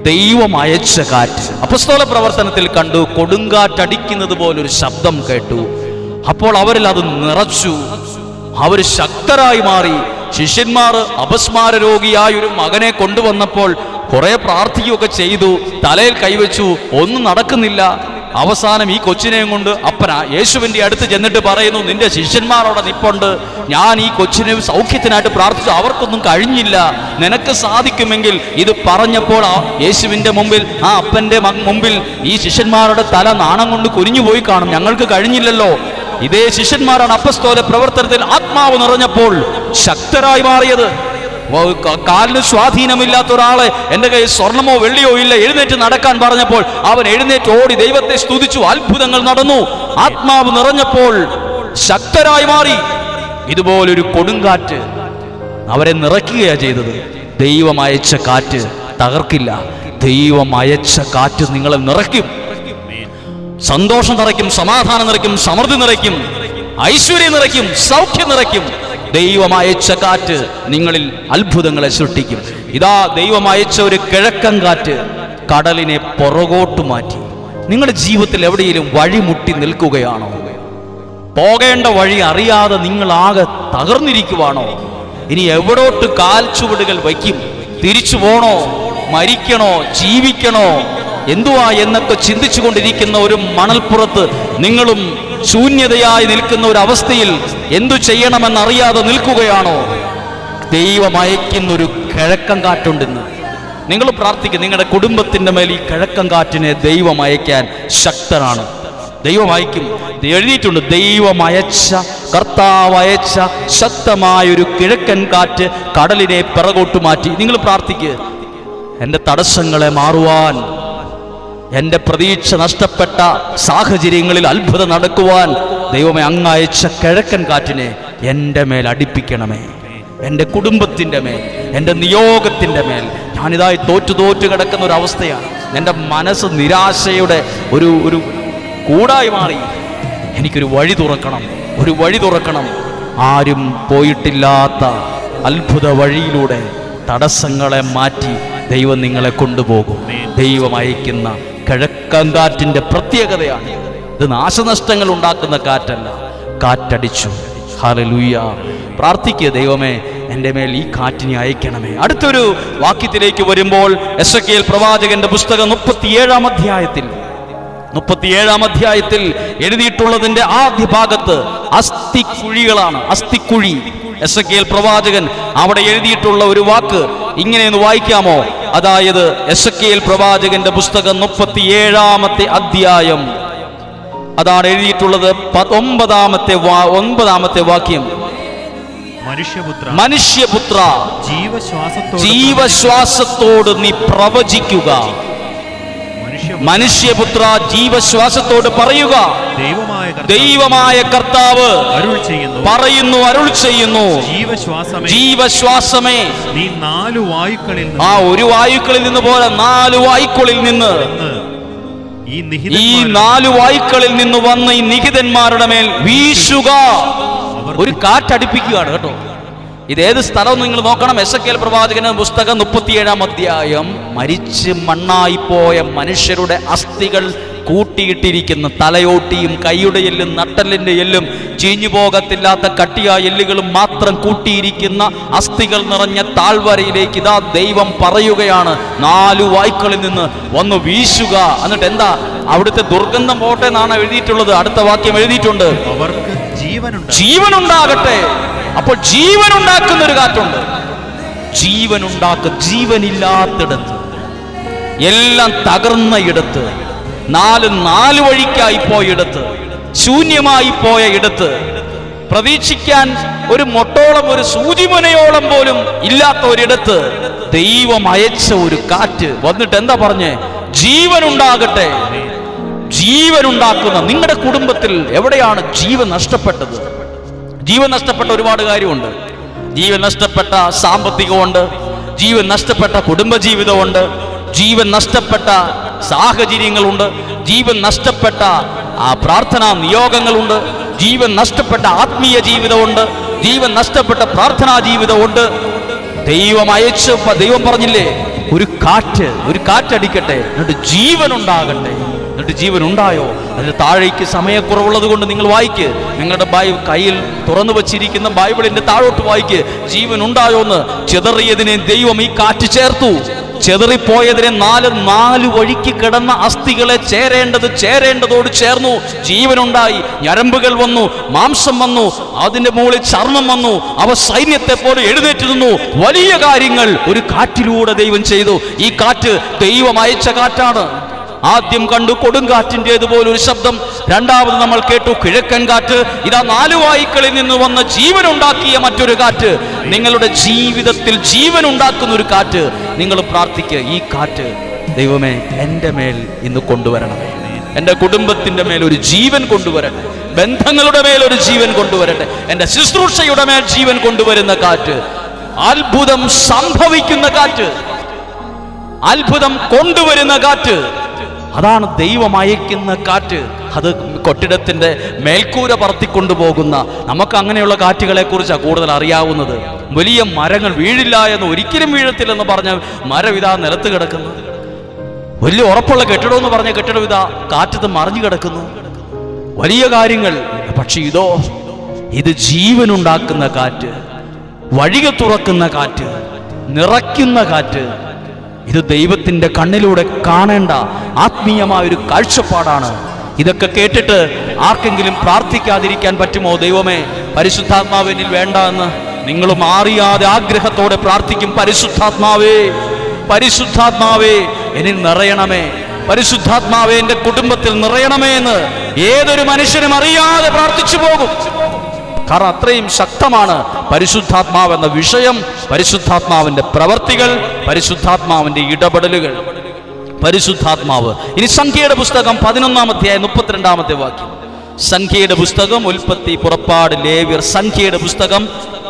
ദൈവം അയച്ച കാറ്റ് അപ്പസ്തോല പ്രവർത്തനത്തിൽ കണ്ടു. കൊടുങ്കാറ്റടിക്കുന്നത് പോലൊരു ശബ്ദം കേട്ടു. അപ്പോൾ അവരിൽ അത് നിറച്ചു. അവർ ശക്തരായി മാറി. ശിഷ്യന്മാർ അപസ്മാര രോഗിയായ ഒരു മകനെ കൊണ്ടുവന്നപ്പോൾ കുറെ പ്രാർത്ഥിക്കുകയൊക്കെ ചെയ്തു, തലയിൽ കൈവച്ചു, ഒന്നും നടക്കുന്നില്ല. അവസാനം ഈ കൊച്ചിനെയും കൊണ്ട് അപ്പനാ യേശുവിൻ്റെ അടുത്ത് ചെന്നിട്ട് പറയുന്നു, നിന്റെ ശിഷ്യന്മാരോടെ നിപ്പുണ്ട്, ഞാൻ ഈ കൊച്ചിനെ സൗഖ്യത്തിനായിട്ട് പ്രാർത്ഥിച്ചു, അവർക്കൊന്നും കഴിഞ്ഞില്ല, നിനക്ക് സാധിക്കുമെങ്കിൽ. ഇത് പറഞ്ഞപ്പോൾ യേശുവിൻ്റെ മുമ്പിൽ, ആ അപ്പൻ്റെ മുമ്പിൽ ഈ ശിഷ്യന്മാരുടെ തല നാണം കൊണ്ട് കുനിഞ്ഞുപോയി കാണും, ഞങ്ങൾക്ക് കഴിഞ്ഞില്ലല്ലോ. ഇതേ ശിഷ്യന്മാരാണ് അപ്പസ്തോല പ്രവർത്തനത്തിൽ ആത്മാവ് നിറഞ്ഞപ്പോൾ ശക്തരായി മാറിയത്. കാലിന് സ്വാധീനമില്ലാത്ത ഒരാളെ എൻ്റെ കയ്യിൽ സ്വർണമോ വെള്ളിയോ ഇല്ല, എഴുന്നേറ്റ് നടക്കാൻ പറഞ്ഞപ്പോൾ അവൻ എഴുന്നേറ്റ് ഓടി ദൈവത്തെ സ്തുതിച്ചു. അത്ഭുതങ്ങൾ നടന്നു. ആത്മാവ് നിറഞ്ഞപ്പോൾ ശക്തരായി മാറി. ഇതുപോലൊരു കൊടുങ്കാറ്റ് അവരെ നിറയ്ക്കുകയാണ് ചെയ്തത്. ദൈവം അയച്ച കാറ്റ് തകർക്കില്ല. ദൈവം അയച്ച കാറ്റ് നിങ്ങളെ നിറയ്ക്കും. സന്തോഷം നിറയ്ക്കും, സമാധാനം നിറയ്ക്കും, സമൃദ്ധി നിറയ്ക്കും, ഐശ്വര്യം നിറയ്ക്കും, സൗഖ്യം നിറയ്ക്കും. ദൈവം അയച്ച കാറ്റ് നിങ്ങളിൽ അത്ഭുതങ്ങളെ സൃഷ്ടിക്കും. ഇതാ ദൈവം അയച്ച ഒരു കിഴക്കൻ കാറ്റ് കടലിനെ പുറകോട്ട് മാറ്റി. നിങ്ങളുടെ ജീവിതത്തിൽ എവിടെയെങ്കിലും വഴിമുട്ടി നിൽക്കുകയാണോ? പോകേണ്ട വഴി അറിയാതെ നിങ്ങൾ ആകെ തകർന്നിരിക്കുവാണോ? ഇനി എവിടോട്ട് കാൽ ചുവടുകൾ വയ്ക്കും? തിരിച്ചു പോണോ, മരിക്കണോ, ജീവിക്കണോ, എന്തുവാ എന്നൊക്കെ ചിന്തിച്ചു കൊണ്ടിരിക്കുന്ന ഒരു മണൽപ്പുറത്ത് നിങ്ങളും ശൂന്യതയായി നിൽക്കുന്ന ഒരു അവസ്ഥയിൽ എന്തു ചെയ്യണമെന്നറിയാതെ നിൽക്കുകയാണോ? ദൈവം അയക്കുന്നൊരു കിഴക്കൻ കാറ്റുണ്ടെന്ന് നിങ്ങൾ പ്രാർത്ഥിക്കുക. നിങ്ങളുടെ കുടുംബത്തിൻ്റെ മേൽ ഈ കിഴക്കൻ കാറ്റിനെ ദൈവം അയക്കാൻ ശക്തനാണ്. ദൈവം അയക്കും. എഴുതിയിട്ടുണ്ട്, ദൈവം അയച്ച, കർത്താവ് അയച്ച ശക്തമായൊരു കിഴക്കൻ കാറ്റ് കടലിനെ പിറകോട്ട് മാറ്റി. നിങ്ങൾ പ്രാർത്ഥിക്കുക, എൻ്റെ തടസ്സങ്ങളെ മാറുവാൻ, എൻ്റെ പ്രതീക്ഷ നഷ്ടപ്പെട്ട സാഹചര്യങ്ങളിൽ അത്ഭുതം നടക്കുവാൻ ദൈവമേ അങ്ങ് അയച്ച കിഴക്കൻ കാറ്റിനെ എൻ്റെ മേൽ അടിപ്പിക്കണമേ. എൻ്റെ കുടുംബത്തിൻ്റെ മേൽ, എൻ്റെ നിയോഗത്തിൻ്റെ മേൽ. ഞാനിതായി തോറ്റു കിടക്കുന്ന ഒരു അവസ്ഥയാണ്. എൻ്റെ മനസ്സ് നിരാശയുടെ ഒരു കൂടായി മാറി. എനിക്കൊരു വഴി തുറക്കണം, ഒരു വഴി തുറക്കണം. ആരും പോയിട്ടില്ലാത്ത അത്ഭുത വഴിയിലൂടെ തടസ്സങ്ങളെ മാറ്റി ദൈവം നിങ്ങളെ കൊണ്ടുപോകും. ദൈവം അയക്കുന്ന കിഴക്കൻ കാറ്റിൻ്റെ പ്രത്യേകതയാണ് ഇത്. നാശനഷ്ടങ്ങൾ ഉണ്ടാക്കുന്ന കാറ്റല്ല, കാറ്റടിച്ചു. ഹല്ലേലൂയ. പ്രാർത്ഥിക്കുക, ദൈവമേ എൻ്റെ മേൽ ഈ കാറ്റിനെ അയക്കണമേ. അടുത്തൊരു വാക്യത്തിലേക്ക് വരുമ്പോൾ എസെക്കിയേൽ പ്രവാചകന്റെ പുസ്തകം 37-ാം അധ്യായത്തിൽ എഴുതിയിട്ടുള്ളതിന്റെ ആദ്യ ഭാഗത്ത് അസ്ഥിക്കുഴികളാണ്. അസ്ഥിക്കുഴി. എസെക്കിയേൽ പ്രവാചകൻ അവിടെ എഴുതിയിട്ടുള്ള ഒരു വാക്ക് ഇങ്ങനെയൊന്ന് വായിക്കാമോ? അതായത് എസെക്കിയേൽ പ്രവാചകന്റെ പുസ്തകം 37-ാമത്തെ അധ്യായം, അതാണ് എഴുതിയിട്ടുള്ളത്. 9-ാമത്തെ വാക്യം. മനുഷ്യപുത്ര, ജീവശ്വാസത്തോട് നീ പ്രവചിക്കുക. മനുഷ്യപുത്ര, ജീവശ്വാസത്തോട് പറയുക, ദൈവമായ കർത്താവ് പറയുന്നു, അരുൾ ചെയ്യുന്നു, ജീവശ്വാസമേ, നീ 4 വായുക്കളിൽ ഒരു വായുക്കളിൽ നിന്ന് പോലെ 4 വായുക്കളിൽ നിന്ന്, ഈ 4 വായുക്കളിൽ നിന്ന് വന്ന് ഈ നിഹിതന്മാരുടെ മേൽ വീശുക. ഒരു കാറ്റടിപ്പിക്കുകയാണ് കേട്ടോ. ഇതേത് സ്ഥലം നിങ്ങൾ നോക്കണം. എസെക്കിയേൽ പ്രവാചകന്റെ പുസ്തകം 37-ാം അധ്യായം. മരിച്ച് മണ്ണായിപ്പോയ മനുഷ്യരുടെ അസ്ഥികൾ കൂട്ടിയിട്ടിരിക്കുന്ന, തലയോട്ടിയും കൈയുടെ എല്ലും നട്ടലിന്റെ എല്ലും ചീഞ്ഞു പോകത്തില്ലാത്ത കട്ടിയായ എല്ലുകളും മാത്രം കൂട്ടിയിരിക്കുന്ന അസ്ഥികൾ നിറഞ്ഞ താഴ്വരയിലേക്ക് ഇതാ ദൈവം പറയുകയാണ്, 4 വായ്ക്കളിൽ നിന്ന് വന്ന് വീശുക. എന്നിട്ട് എന്താ അവിടുത്തെ ദുർഗന്ധം പോട്ടെ എന്നാണ് എഴുതിയിട്ടുള്ളത്. അടുത്ത വാക്യം എഴുതിയിട്ടുണ്ട്, അവർക്ക് ജീവനുണ്ടാകട്ടെ. അപ്പോൾ ജീവനുണ്ടാക്കുന്ന ഒരു കാറ്റുണ്ട്. ജീവനില്ലാത്തിടത്ത്, എല്ലാം തകർന്ന ഇടത്ത്, 4 വഴിക്കായി പോയിടത്ത്, ശൂന്യമായി പോയ ഇടത്ത്, പ്രതീക്ഷിക്കാൻ ഒരു മൊട്ടോളം, ഒരു സൂചിമുനയോളം പോലും ഇല്ലാത്ത ഒരിടത്ത് ദൈവം അയച്ച ഒരു കാറ്റ് വന്നിട്ട് എന്താ പറഞ്ഞേ? ജീവനുണ്ടാകട്ടെ. ജീവനുണ്ടാക്കുന്ന നിങ്ങളുടെ കുടുംബത്തിൽ എവിടെയാണ് ജീവൻ നഷ്ടപ്പെട്ടത്? ജീവൻ നഷ്ടപ്പെട്ട ഒരുപാട് കാര്യമുണ്ട്. ജീവൻ നഷ്ടപ്പെട്ട സാമ്പത്തികമുണ്ട്, ജീവൻ നഷ്ടപ്പെട്ട കുടുംബജീവിതമുണ്ട്, ജീവൻ നഷ്ടപ്പെട്ട സാഹചര്യങ്ങളുണ്ട്, ജീവൻ നഷ്ടപ്പെട്ട പ്രാർത്ഥനാ നിയോഗങ്ങളുണ്ട്, ജീവൻ നഷ്ടപ്പെട്ട ആത്മീയ ജീവിതമുണ്ട്, ജീവൻ നഷ്ടപ്പെട്ട പ്രാർത്ഥനാ ജീവിതമുണ്ട്. ദൈവം അയച്ച് ദൈവം പറഞ്ഞില്ലേ, ഒരു കാറ്റടിക്കട്ടെ, എന്നിട്ട് ജീവനുണ്ടാകട്ടെ. എന്നിട്ട് ജീവൻ ഉണ്ടായോ? അതിന് താഴേക്ക് സമയക്കുറവുള്ളത് കൊണ്ട് നിങ്ങൾ വായിക്ക്. നിങ്ങളുടെ കയ്യിൽ തുറന്നു വച്ചിരിക്കുന്ന ബൈബിളിന്റെ താഴോട്ട് വായിക്ക്. ജീവൻ ഉണ്ടായോ എന്ന്. ചിതറിയതിനെ ദൈവം ഈ കാറ്റ് ചേർത്തു. ചെതറിപ്പോയതിനെ 4 വഴിക്ക് കിടന്ന അസ്ഥികളെ ചേരേണ്ടതോട് ചേർന്നു. ജീവനുണ്ടായി. ഞരമ്പുകൾ വന്നു, മാംസം വന്നു, അതിന്റെ മുകളിൽ ചർമ്മം വന്നു. അവ സൈന്യത്തെ പോലെ എഴുന്നേറ്റ് നിന്നു. വലിയ കാര്യങ്ങൾ ഒരു കാറ്റിലൂടെ ദൈവം ചെയ്തു. ഈ കാറ്റ് ദൈവം അയച്ച കാറ്റാണ്. ആദ്യം കണ്ടു കൊടുങ്കാറ്റിൻ്റെതുപോലെ ഒരു ശബ്ദം. രണ്ടാമത് നമ്മൾ കേട്ടു കിഴക്കൻ കാറ്റ്. ഇതാ 4 വായുക്കളിൽ നിന്ന് വന്ന ജീവനുണ്ടാക്കിയ മറ്റൊരു കാറ്റ്. നിങ്ങളുടെ ജീവിതത്തിൽ ജീവനുണ്ടാക്കുന്ന ഒരു കാറ്റ്. നിങ്ങൾ പ്രാർത്ഥിക്കുക, ഈ കാറ്റ് ദൈവമേ എൻ്റെ മേൽ ഇന്ന് കൊണ്ടുവരണമേ. എൻ്റെ കുടുംബത്തിൻ്റെ മേൽ ഒരു ജീവൻ കൊണ്ടുവരട്ടെ. ബന്ധങ്ങളുടെ മേൽ ഒരു ജീവൻ കൊണ്ടുവരട്ടെ. എൻ്റെ ശുശ്രൂഷയുടെ മേൽ ജീവൻ കൊണ്ടുവരുന്ന കാറ്റ്. അത്ഭുതം സംഭവിക്കുന്ന കാറ്റ്, അത്ഭുതം കൊണ്ടുവരുന്ന കാറ്റ്. അതാണ് ദൈവം അയക്കുന്ന കാറ്റ്. അത് കെട്ടിടത്തിൻ്റെ മേൽക്കൂര പറത്തിക്കൊണ്ടുപോകുന്ന, നമുക്ക് അങ്ങനെയുള്ള കാറ്റുകളെ കുറിച്ചാണ് കൂടുതൽ അറിയാവുന്നത്. വലിയ മരങ്ങൾ വീഴില്ല എന്ന്, ഒരിക്കലും വീഴത്തില്ലെന്ന് പറഞ്ഞ മരം ഇതാ നിലത്ത് കിടക്കുന്നു. വലിയ ഉറപ്പുള്ള കെട്ടിടമെന്ന് പറഞ്ഞ കെട്ടിടം ഇതാ കാറ്റത്ത് മറിഞ്ഞു കിടക്കുന്നു. വലിയ കാര്യങ്ങൾ. പക്ഷെ ഇത് ജീവനുണ്ടാക്കുന്ന കാറ്റ്. വഴികൾ തുറക്കുന്ന കാറ്റ്, നിറയ്ക്കുന്ന കാറ്റ്. ഇത് ദൈവത്തിൻ്റെ കണ്ണിലൂടെ കാണേണ്ട ആത്മീയമായ ഒരു കാഴ്ചപ്പാടാണ്. ഇതൊക്കെ കേട്ടിട്ട് ആർക്കെങ്കിലും പ്രാർത്ഥിക്കാതിരിക്കാൻ പറ്റുമോ? ദൈവമേ, പരിശുദ്ധാത്മാവിനിൽ വേണ്ട എന്ന് നിങ്ങൾ മാറിയാതെ ആഗ്രഹത്തോടെ പ്രാർത്ഥിക്കും. പരിശുദ്ധാത്മാവേ, പരിശുദ്ധാത്മാവേ എന്നിൽ നിറയണമേ, പരിശുദ്ധാത്മാവേ എൻ്റെ കുടുംബത്തിൽ നിറയണമേ എന്ന് ഏതൊരു മനുഷ്യനും അറിയാതെ പ്രാർത്ഥിച്ചു പോകും. കാരണം അത്രയും ശക്തമാണ് പരിശുദ്ധാത്മാവെന്ന വിഷയം, പരിശുദ്ധാത്മാവിൻ്റെ പ്രവർത്തികൾ, പരിശുദ്ധാത്മാവിൻ്റെ ഇടപെടലുകൾ. പരിശുദ്ധാത്മാവ്. ഇനി സംഖ്യയുടെ പുസ്തകം 11-ാം അധ്യായം 32-ാമത്തെ വാക്യം. സംഖ്യയുടെ പുസ്തകം, ഉൽപ്പത്തി, പുറപ്പാട്, ലേവ്യർ. സംഖ്യയുടെ പുസ്തകം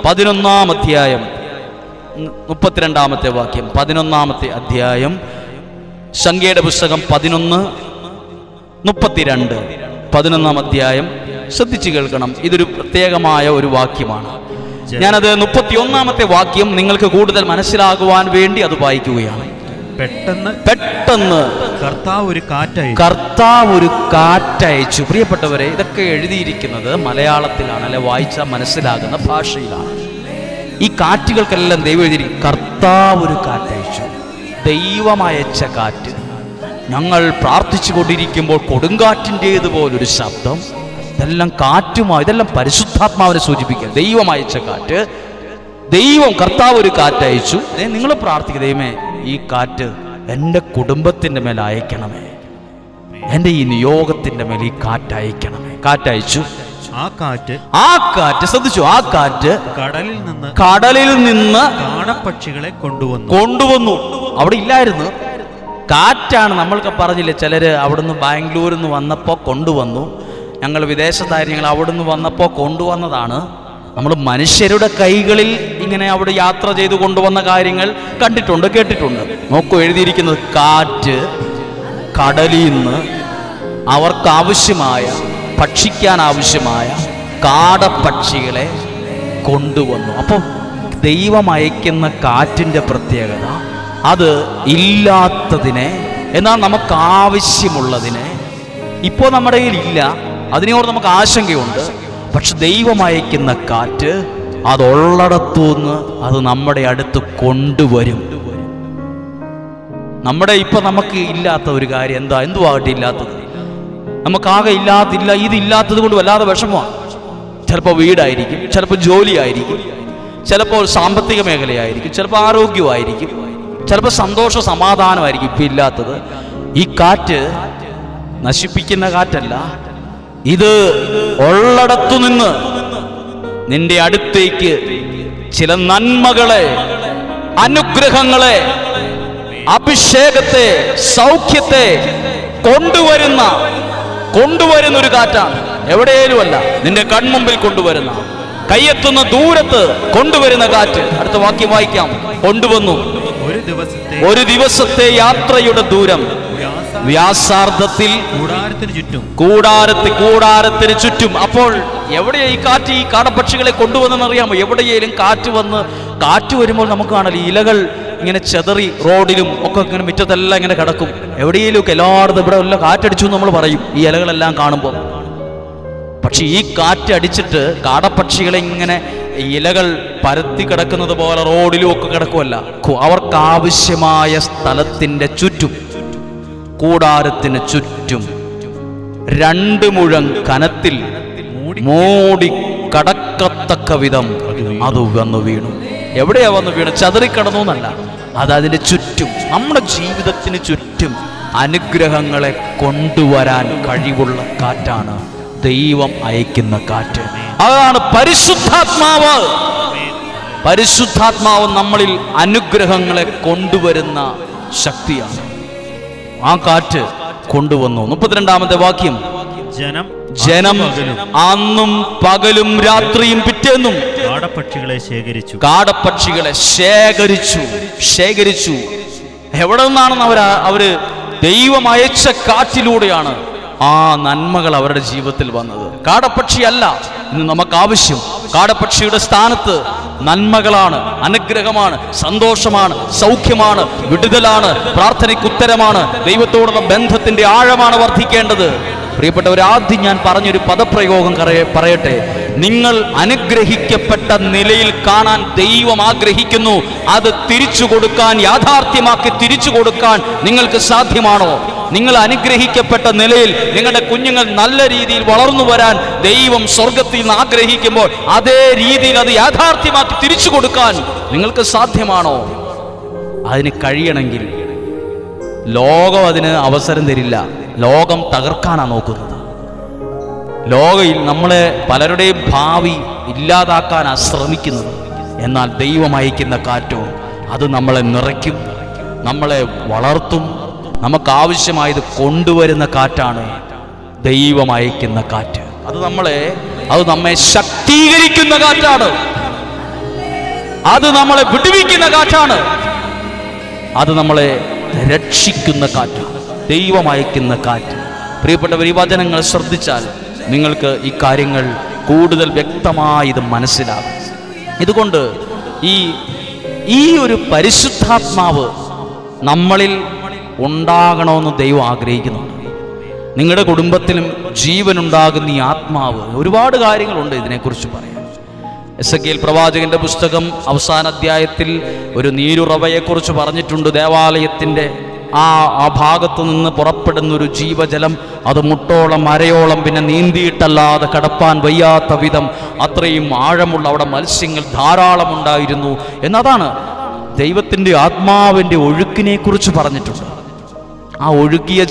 11-ാം അധ്യായം 32-ാമത്തെ വാക്യം. 11-ാമത്തെ അധ്യായം സംഖ്യയുടെ പുസ്തകം 11:32. 11-ാം അധ്യായം ശ്രദ്ധിച്ചു കേൾക്കണം. ഇതൊരു പ്രത്യേകമായ ഒരു വാക്യമാണ്. ഞാനത് 31-ാമത്തെ വാക്യം നിങ്ങൾക്ക് കൂടുതൽ മനസ്സിലാകുവാൻ വേണ്ടി അത് വായിക്കുകയാണ്. പെട്ടെന്ന് കർത്താവ് ഒരു കാറ്റയച്ചു. പ്രിയപ്പെട്ടവരെ, ഇതൊക്കെ എഴുതിയിരിക്കുന്നത് മലയാളത്തിലാണ്, അല്ലെ വായിച്ചാൽ മനസ്സിലാകുന്ന ഭാഷയിലാണ്. ഈ കാറ്റുകൾക്കെല്ലാം ദൈവം എഴുതിയിരിക്കും കർത്താവ് ഒരു കാറ്റയച്ചു. ദൈവമയച്ച കാറ്റ്. ഞങ്ങൾ പ്രാർത്ഥിച്ചു കൊണ്ടിരിക്കുമ്പോൾ കൊടുങ്കാറ്റിൻ്റേതുപോലൊരു ശബ്ദം. ഇതെല്ലാം കാറ്റുമായി, ഇതെല്ലാം പരിശുദ്ധാത്മാവിനെ സൂചിപ്പിക്കുക. ദൈവം അയച്ച കാറ്റ്. ദൈവം കർത്താവ് ഒരു കാറ്റയച്ചു. നിങ്ങൾ പ്രാർത്ഥിക്കുക, ദൈവമേ ഈ കാറ്റ് എൻ്റെ കുടുംബത്തിൻ്റെ മേൽ അയക്കണമേ, എൻ്റെ ഈ നിയോഗത്തിൻ്റെ മേൽ ഈ കാറ്റ് അയക്കണമേ. കാറ്റയച്ചു. ആ കാറ്റ് ശ്രദ്ധിച്ചു. ആ കാറ്റ് കടലിൽ നിന്ന് കാടപ്പക്ഷികളെ കൊണ്ടുവന്നു. അവിടെ ഇല്ലായിരുന്നു. കാറ്റാണ്. നമ്മൾക്ക് പറഞ്ഞില്ലേ, ചിലര് അവിടുന്ന് ബാംഗ്ലൂരിൽ നിന്ന് വന്നപ്പോൾ കൊണ്ടുവന്നു. ഞങ്ങൾ വിദേശത്തായിരുന്നു, ഞങ്ങൾ അവിടുന്ന് വന്നപ്പോൾ കൊണ്ടുവന്നതാണ്. നമ്മൾ മനുഷ്യരുടെ കൈകളിൽ ഇങ്ങനെ അവിടെ യാത്ര ചെയ്ത് കൊണ്ടുവന്ന കാര്യങ്ങൾ കണ്ടിട്ടുണ്ട്, കേട്ടിട്ടുണ്ട്. നോക്കൂ, എഴുതിയിരിക്കുന്നത് കാറ്റ് കടലിൽ നിന്ന് അവർക്കാവശ്യമായ, ഭക്ഷിക്കാൻ ആവശ്യമായ കാടപ്പക്ഷികളെ കൊണ്ടുവന്നു. അപ്പം ദൈവം അയക്കുന്ന കാറ്റിൻ്റെ പ്രത്യേകത, അത് ഇല്ലാത്തതിനെ, എന്നാൽ നമുക്ക് ആവശ്യമുള്ളതിനെ ഇപ്പോൾ നമ്മുടെ കയ്യിൽ ഇല്ല, അതിനോട് നമുക്ക് ആശങ്കയുണ്ട്. പക്ഷെ ദൈവം അയക്കുന്ന കാറ്റ് അതുള്ളിടത്തുനിന്ന് അത് നമ്മുടെ അടുത്ത് കൊണ്ടുവരും. നമ്മുടെ ഇപ്പൊ നമുക്ക് ഇല്ലാത്ത ഒരു കാര്യം എന്തുവാകട്ടെ ഇല്ലാത്തത്, നമുക്കാകെ ഇതില്ലാത്തത് കൊണ്ട് വല്ലാതെ വിഷമമാണ്. ചിലപ്പോൾ വീടായിരിക്കും, ചിലപ്പോൾ ജോലിയായിരിക്കും, ചിലപ്പോൾ സാമ്പത്തിക മേഖലയായിരിക്കും, ചിലപ്പോൾ ആരോഗ്യമായിരിക്കും, ചിലപ്പോൾ സന്തോഷ സമാധാനമായിരിക്കും ഇപ്പം ഇല്ലാത്തത്. ഈ കാറ്റ് നശിപ്പിക്കുന്ന കാറ്റല്ല, ഇത് ഉള്ളിടത്തു നിന്ന് നിന്റെ അടുത്തേക്ക് ചില നന്മകളെ, അനുഗ്രഹങ്ങളെ, അഭിഷേകത്തെ, സൗഖ്യത്തെ കൊണ്ടുവരുന്ന ഒരു കാറ്റാണ്. എവിടെയേലുമല്ല, നിന്റെ കൺമുമ്പിൽ കൊണ്ടുവരുന്ന, കയ്യെത്തുന്ന ദൂരത്ത് കൊണ്ടുവരുന്ന കാറ്റ്. അടുത്ത വാക്യം വായിക്കാം. കൊണ്ടുവന്നു. ഒരു ദിവസത്തെ യാത്രയുടെ ദൂരം വ്യാസാർദ്ധത്തിൽ കൂടാരത്തിന് ചുറ്റും. അപ്പോൾ എവിടെയാ ഈ കാറ്റ് ഈ കാടപ്പക്ഷികളെ കൊണ്ടുവന്നെന്നറിയാമോ? എവിടെയെങ്കിലും കാറ്റ് വരുമ്പോൾ നമുക്ക് കാണാം ഇലകൾ ഇങ്ങനെ ചെതറി റോഡിലും ഒക്കെ ഇങ്ങനെ മുറ്റത്തെല്ലാം ഇങ്ങനെ കിടക്കും. എവിടെയെങ്കിലും ഒക്കെ എല്ലായിടത്തും ഇവിടെ എല്ലാം കാറ്റടിച്ചു എന്ന് നമ്മൾ പറയും ഈ ഇലകളെല്ലാം കാണുമ്പോൾ. പക്ഷെ ഈ കാറ്റടിച്ചിട്ട് കാടപ്പക്ഷികളെ ഇങ്ങനെ ഇലകൾ പരത്തി കിടക്കുന്നത് പോലെ റോഡിലും ഒക്കെ കിടക്കുമല്ല. അവർക്കാവശ്യമായ സ്ഥലത്തിൻ്റെ ചുറ്റും, കൂടാരത്തിന് ചുറ്റും 2 മുഴം കനത്തിൽ മൂടി കടക്കത്തക്ക വിധം അത് വന്നു വീണു. എവിടെയാ വന്നു വീണു? ചതറിക്കടന്നു എന്നല്ല, അത് അതിൻ്റെ ചുറ്റും, നമ്മുടെ ജീവിതത്തിന് ചുറ്റും അനുഗ്രഹങ്ങളെ കൊണ്ടുവരാൻ കഴിവുള്ള കാറ്റാണ് ദൈവം അയക്കുന്ന കാറ്റ്. അതാണ് പരിശുദ്ധാത്മാവ്. പരിശുദ്ധാത്മാവ് നമ്മളിൽ അനുഗ്രഹങ്ങളെ കൊണ്ടുവരുന്ന ശക്തിയാണ്. ആ കാറ്റ് കൊണ്ടുവന്നു. 32-ാമത്തെ വാക്യം. ജനം അന്നും പകലും രാത്രിയും പിറ്റേന്നും കാടപ്പക്ഷികളെ ശേഖരിച്ചു. എവിടെ നിന്നാണെന്ന് അവര് ദൈവം അയച്ച കാറ്റിലൂടെയാണ് ആ നന്മകൾ അവരുടെ ജീവിതത്തിൽ വന്നത്. കാടപ്പക്ഷിയല്ല ഇന്ന് നമുക്ക് ആവശ്യം. കാടപ്പക്ഷിയുടെ സ്ഥാനത്ത് നന്മകളാണ്, അനുഗ്രഹമാണ്, സന്തോഷമാണ്, സൗഖ്യമാണ്, വിടുതലാണ്, പ്രാർത്ഥനയ്ക്ക് ഉത്തരമാണ്, ദൈവത്തോടുള്ള ബന്ധത്തിന്റെ ആഴമാണ് വർദ്ധിക്കേണ്ടത്. പ്രിയപ്പെട്ടവർ, ആദ്യം ഞാൻ പറഞ്ഞൊരു പദപ്രയോഗം പറയട്ടെ. നിങ്ങൾ അനുഗ്രഹിക്കപ്പെട്ട നിലയിൽ കാണാൻ ദൈവം ആഗ്രഹിക്കുന്നു. അത് തിരിച്ചു കൊടുക്കാൻ, യാഥാർത്ഥ്യമാക്കി തിരിച്ചു കൊടുക്കാൻ നിങ്ങൾക്ക് സാധ്യമാണോ? നിങ്ങൾ അനുഗ്രഹിക്കപ്പെട്ട നിലയിൽ നിങ്ങളുടെ കുഞ്ഞുങ്ങൾ നല്ല രീതിയിൽ വളർന്നു വരാൻ ദൈവം സ്വർഗത്തിൽ നിന്ന് ആഗ്രഹിക്കുമ്പോൾ അതേ രീതിയിൽ അത് യാഥാർത്ഥ്യമാക്കി തിരിച്ചു കൊടുക്കാൻ നിങ്ങൾക്ക് സാധ്യമാണോ? അതിന് കഴിയണമെങ്കിൽ ലോകം അതിന് അവസരം തരില്ല. ലോകം തകർക്കാനാണ് നോക്കുന്നത്. ലോകയിൽ നമ്മളെ പലരുടെയും ഭാവി ഇല്ലാതാക്കാനാണ് ശ്രമിക്കുന്നത്. എന്നാൽ ദൈവം അയക്കുന്ന കാറ്റോ അത് നമ്മളെ നിറയ്ക്കും, നമ്മളെ വളർത്തും, നമുക്കാവശ്യമായത് കൊണ്ടുവരുന്ന കാറ്റാണ് ദൈവം അയക്കുന്ന കാറ്റ്. അത് നമ്മെ ശക്തീകരിക്കുന്ന കാറ്റാണ്, അത് നമ്മളെ വിടുവിക്കുന്ന കാറ്റാണ്, അത് നമ്മളെ രക്ഷിക്കുന്ന കാറ്റ്, ദൈവം അയക്കുന്ന കാറ്റ്. പ്രിയപ്പെട്ടവർ, ഈ വചനങ്ങൾ ശ്രദ്ധിച്ചാൽ നിങ്ങൾക്ക് ഈ കാര്യങ്ങൾ കൂടുതൽ വ്യക്തമായി ഇത് മനസ്സിലാകും. ഇതുകൊണ്ട് ഈ ഒരു പരിശുദ്ധാത്മാവ് നമ്മളിൽ ഉണ്ടാകണമെന്ന് ദൈവം ആഗ്രഹിക്കുന്നുണ്ട്. നിങ്ങളുടെ കുടുംബത്തിലും ജീവനുണ്ടാകുന്ന ഈ ആത്മാവ്, ഒരുപാട് കാര്യങ്ങളുണ്ട് ഇതിനെക്കുറിച്ച് പറയാൻ. എസെക്കിയേൽ പ്രവാചകന്റെ പുസ്തകം അവസാന അധ്യായത്തിൽ ഒരു നീരുറവയെക്കുറിച്ച് പറഞ്ഞിട്ടുണ്ട്. ദേവാലയത്തിൻ്റെ ആ ഭാഗത്തു നിന്ന് പുറപ്പെടുന്ന ഒരു ജീവജലം, അത് മുട്ടോളം അരയോളം പിന്നെ നീന്തിയിട്ടല്ലാതെ കടപ്പാൻ വയ്യാത്ത വിധം അത്രയും ആഴമുള്ള അവിടെ മത്സ്യങ്ങൾ ധാരാളം ഉണ്ടായിരുന്നു എന്നതാണ് ദൈവത്തിൻ്റെ ആത്മാവിൻ്റെ ഒഴുക്കിനെ കുറിച്ച് പറഞ്ഞിട്ടുണ്ട്. ആ ഒഴുകിയ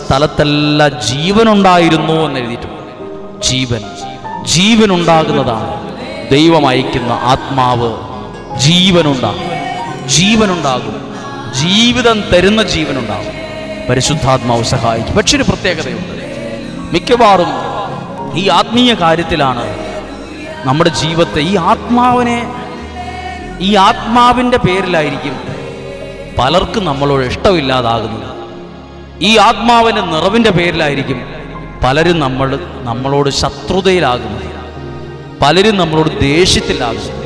സ്ഥലത്തെല്ലാം ജീവനുണ്ടായിരുന്നു എന്ന് എഴുതിയിട്ടുണ്ട്. ജീവനുണ്ടാകുന്നതാണ് ദൈവം അയക്കുന്ന ആത്മാവ്. ജീവനുണ്ടാകും, ജീവിതം തരുന്ന ജീവനുണ്ടാകും. പരിശുദ്ധാത്മാവ് സഹായിക്കും. പക്ഷെ ഒരു പ്രത്യേകതയുണ്ട്. മിക്കവാറും ഈ ആത്മീയ കാര്യത്തിലാണ് നമ്മുടെ ജീവിതത്തെ ഈ ആത്മാവിൻ്റെ പേരിലായിരിക്കും പലർക്കും നമ്മളോട് ഇഷ്ടമില്ലാതാകുന്നത്. ഈ ആത്മാവിൻ്റെ നിറവിൻ്റെ പേരിലായിരിക്കും പലരും നമ്മളോട് ശത്രുതയിലാകുന്നത്, പലരും നമ്മളോട് ദേഷ്യത്തിലാകുന്നത്,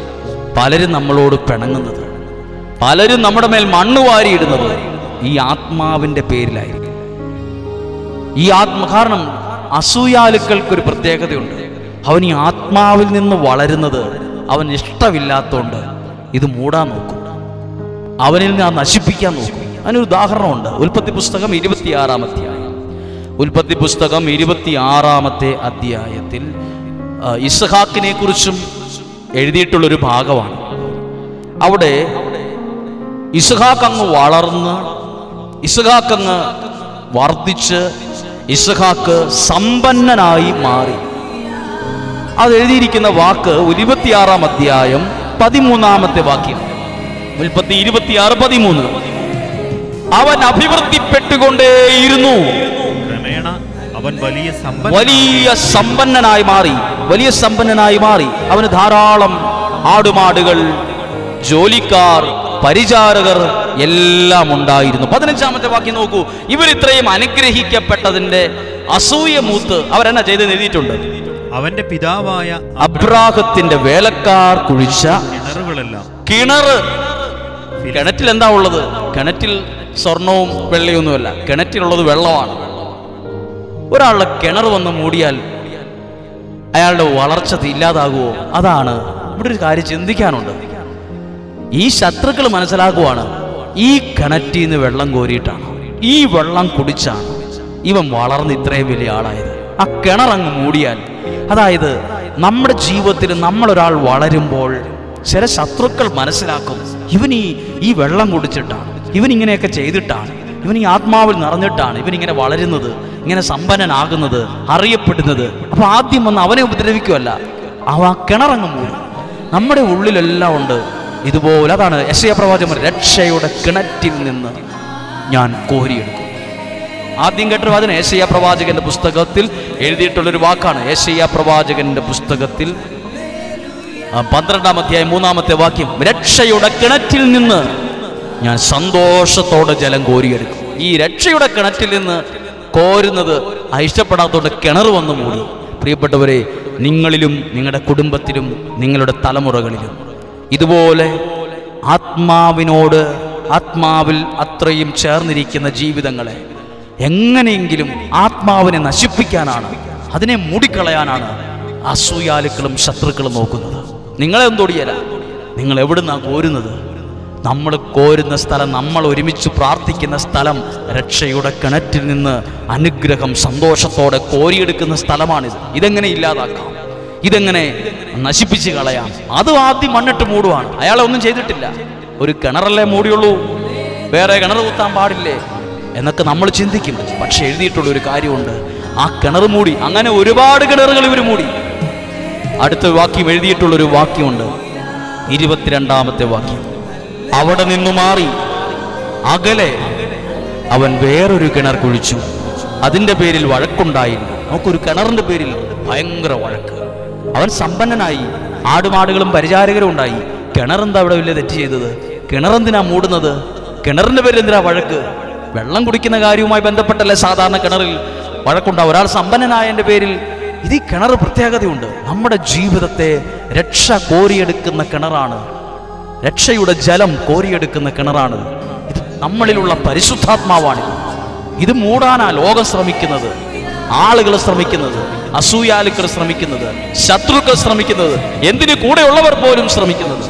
പലരും നമ്മളോട് പിണങ്ങുന്നത്, പലരും നമ്മുടെ മേൽ മണ്ണ് വാരിയിടുന്നത് ഈ ആത്മാവിൻ്റെ പേരിലായിരിക്കും. കാരണം അസൂയാലുക്കൾക്കൊരു പ്രത്യേകതയുണ്ട്. അവൻ ഈ ആത്മാവിൽ നിന്ന് വളരുന്നത് അവൻ ഇഷ്ടമില്ലാത്തതുകൊണ്ട് ഇത് മൂടാൻ നോക്കും, അവനിൽ നിന്ന് നശിപ്പിക്കാൻ നോക്കും. അതിനൊരു ഉദാഹരണമുണ്ട്. ഉൽപ്പത്തി പുസ്തകം 26 അധ്യായത്തിൽ ഇസ്ഹാക്കിനെ കുറിച്ചും എഴുതിയിട്ടുള്ളൊരു ഭാഗമാണ്. അവിടെ ഇസ്ഹാക്ക് അങ്ങ് വളർന്ന്, ഇസ്ഹാക്ക് അങ്ങ് വർദ്ധിച്ച്, ഇസ്ഹാക്ക് സമ്പന്നനായി മാറി. അത് എഴുതിയിരിക്കുന്ന വാക്ക് 26 അധ്യായം 13 വാക്യം. ഉൽപ്പത്തി 26:13. അവൻ അഭിവൃദ്ധിപ്പെട്ടുകൊണ്ടേയിരുന്നു, ക്രമേണ അവൻ വലിയ സമ്പന്നനായി മാറി. അവന് ധാരാളം ആടുമാടുകൾ, ജോലിക്കാർ, പരിചാരകർ എല്ലാം ഉണ്ടായിരുന്നു. 15 വാക്യം നോക്കൂ. ഇവർ ഇത്രയും അനുഗ്രഹിക്കപ്പെട്ടതിന്റെ അസൂയ മൂത്ത് അവരെന്നാ ചെയ്തെന്ന് എഴുതിയിട്ടുണ്ട്. അവന്റെ പിതാവായ അബ്രാഹത്തിന്റെ വേലക്കാർ കുഴിച്ച കിണറ്റിൽ എന്താ ഉള്ളത്? കിണറ്റിൽ സ്വർണവും വെള്ളയൊന്നുമല്ല, കിണറ്റിലുള്ളത് വെള്ളമാണ്. ഒരാളുടെ കിണർ വന്ന് മൂടിയാൽ അയാളുടെ വളർച്ച ഇല്ലാതാകുമോ? അതാണ് ഇവിടെ ഒരു കാര്യം ചിന്തിക്കാനുണ്ട്. ഈ ശത്രുക്കൾ മനസ്സിലാക്കുവാണ്, ഈ കിണറ്റിൽ നിന്ന് വെള്ളം കോരിയിട്ടാണ്, ഈ വെള്ളം കുടിച്ചാണ് ഇവൻ വളർന്ന് ഇത്രയും വലിയ ആളായത്. ആ കിണറങ്ങ് മൂടിയാൽ, അതായത് നമ്മുടെ ജീവിതത്തിൽ നമ്മളൊരാൾ വളരുമ്പോൾ ചില ശത്രുക്കൾ മനസ്സിലാക്കും, ഇവൻ ഈ വെള്ളം കുടിച്ചിട്ടാണ്, ഇവൻ ഇങ്ങനെയൊക്കെ ചെയ്തിട്ടാണ്, ഇവൻ ഈ ആത്മാവിൽ നിറഞ്ഞിട്ടാണ് ഇവൻ ഇങ്ങനെ വളരുന്നത്, ഇങ്ങനെ സമ്പന്നനാകുന്നത്, അറിയപ്പെടുന്നത്. അപ്പൊ ആദ്യം വന്ന് അവനെ ഉപദ്രവിക്കുമല്ല, ആ കിണറങ്ങ് മൂടും. നമ്മുടെ ഉള്ളിലെല്ലാം ഉണ്ട് ഇതുപോലെ. അതാണ് യെശയ്യാ പ്രവാചകൻ, രക്ഷയുടെ കിണറ്റിൽ നിന്ന് ഞാൻ കോരിയെടുക്കും. ആദ്യം കേട്ട വാചന യെശയ്യാ പ്രവാചകന്റെ പുസ്തകത്തിൽ എഴുതിയിട്ടുള്ളൊരു വാക്കാണ്. യെശയ്യാ പ്രവാചകന്റെ പുസ്തകത്തിൽ 12 അധ്യായം 3 വാക്യം, രക്ഷയുടെ കിണറ്റിൽ നിന്ന് ഞാൻ സന്തോഷത്തോടെ ജലം കോരിയെടുക്കും. ഈ രക്ഷയുടെ കിണറ്റിൽ നിന്ന് കോരുന്നത് ഇഷ്ടപ്പെടാത്തതുകൊണ്ട് കിണർ വന്ന് മൂടി. പ്രിയപ്പെട്ടവരെ, നിങ്ങളിലും നിങ്ങളുടെ കുടുംബത്തിലും നിങ്ങളുടെ തലമുറകളിലും ഇതുപോലെ ആത്മാവിൽ അത്രയും ചേർന്നിരിക്കുന്ന ജീവിതങ്ങളെ എങ്ങനെയെങ്കിലും ആത്മാവിനെ നശിപ്പിക്കാനാണ്, അതിനെ മൂടിക്കളയാനാണ് അസൂയാലുക്കളും ശത്രുക്കളും നോക്കുന്നത്. നിങ്ങളെ എന്തൊടിയല, നിങ്ങൾ എവിടുന്നാണ് കോരുന്നത്? നമ്മൾ കോരുന്ന സ്ഥലം, നമ്മൾ ഒരുമിച്ച് പ്രാർത്ഥിക്കുന്ന സ്ഥലം രക്ഷയുടെ കിണറ്റിൽ നിന്ന് അനുഗ്രഹം സന്തോഷത്തോടെ കോരിയെടുക്കുന്ന സ്ഥലമാണിത്. ഇതെങ്ങനെ ഇല്ലാതാക്കാം? ഇതെങ്ങനെ നശിപ്പിച്ച് കളയാം? അത് ആദ്യം മണ്ണിട്ട് മൂടുവാണ്. അയാളെ ഒന്നും ചെയ്തിട്ടില്ല. ഒരു കിണറല്ലേ മൂടിയുള്ളൂ, വേറെ കിണർ കുത്താൻ പാടില്ലേ എന്നൊക്കെ നമ്മൾ ചിന്തിക്കും. പക്ഷെ എഴുതിയിട്ടുള്ള ഒരു കാര്യമുണ്ട്, ആ കിണർ മൂടി. അങ്ങനെ ഒരുപാട് കിണറുകൾ ഇവർ മൂടി. അടുത്ത വാക്യം എഴുതിയിട്ടുള്ളൊരു വാക്യമുണ്ട്, 22-ാമത്തെ വാക്യം. അവിടെ നിന്നു മാറി അകലെ അവൻ വേറൊരു കിണർ കുഴിച്ചു, അതിൻ്റെ പേരിൽ വഴക്കുണ്ടായില്ല. നമുക്കൊരു കിണറിൻ്റെ പേരിൽ ഭയങ്കര വഴക്ക്. അവൻ സമ്പന്നനായി, ആടുമാടുകളും പരിചാരകരും ഉണ്ടായി. കിണറെന്താ അവിടെ വലിയ തെറ്റ് ചെയ്തത്? കിണറെന്തിനാ മൂടുന്നത്? കിണറിൻ്റെ പേരിൽ എന്തിനാ വഴക്ക്? വെള്ളം കുടിക്കുന്ന കാര്യവുമായി ബന്ധപ്പെട്ടല്ലേ സാധാരണ കിണറിൽ വഴക്കുണ്ടാവും. ഒരാൾ സമ്പന്നനായതിൻ്റെ പേരിൽ. ഇത് ഈ കിണർ പ്രത്യേകതയുണ്ട്. നമ്മുടെ ജീവിതത്തെ രക്ഷ കോരിയെടുക്കുന്ന കിണറാണ്. രക്ഷയുടെ ജലം കോരിയെടുക്കുന്ന കിണറാണ്. ഇത് നമ്മളിലുള്ള പരിശുദ്ധാത്മാവാണിത്. ഇത് മൂടാനാ ലോകം ശ്രമിക്കുന്നത്, ആളുകൾ ശ്രമിക്കുന്നത്, അസൂയാലുക്കൾ ശ്രമിക്കുന്നത്, ശത്രുക്കൾ ശ്രമിക്കുന്നത്, എന്തിനു കൂടെയുള്ളവർ പോലും ശ്രമിക്കുന്നത്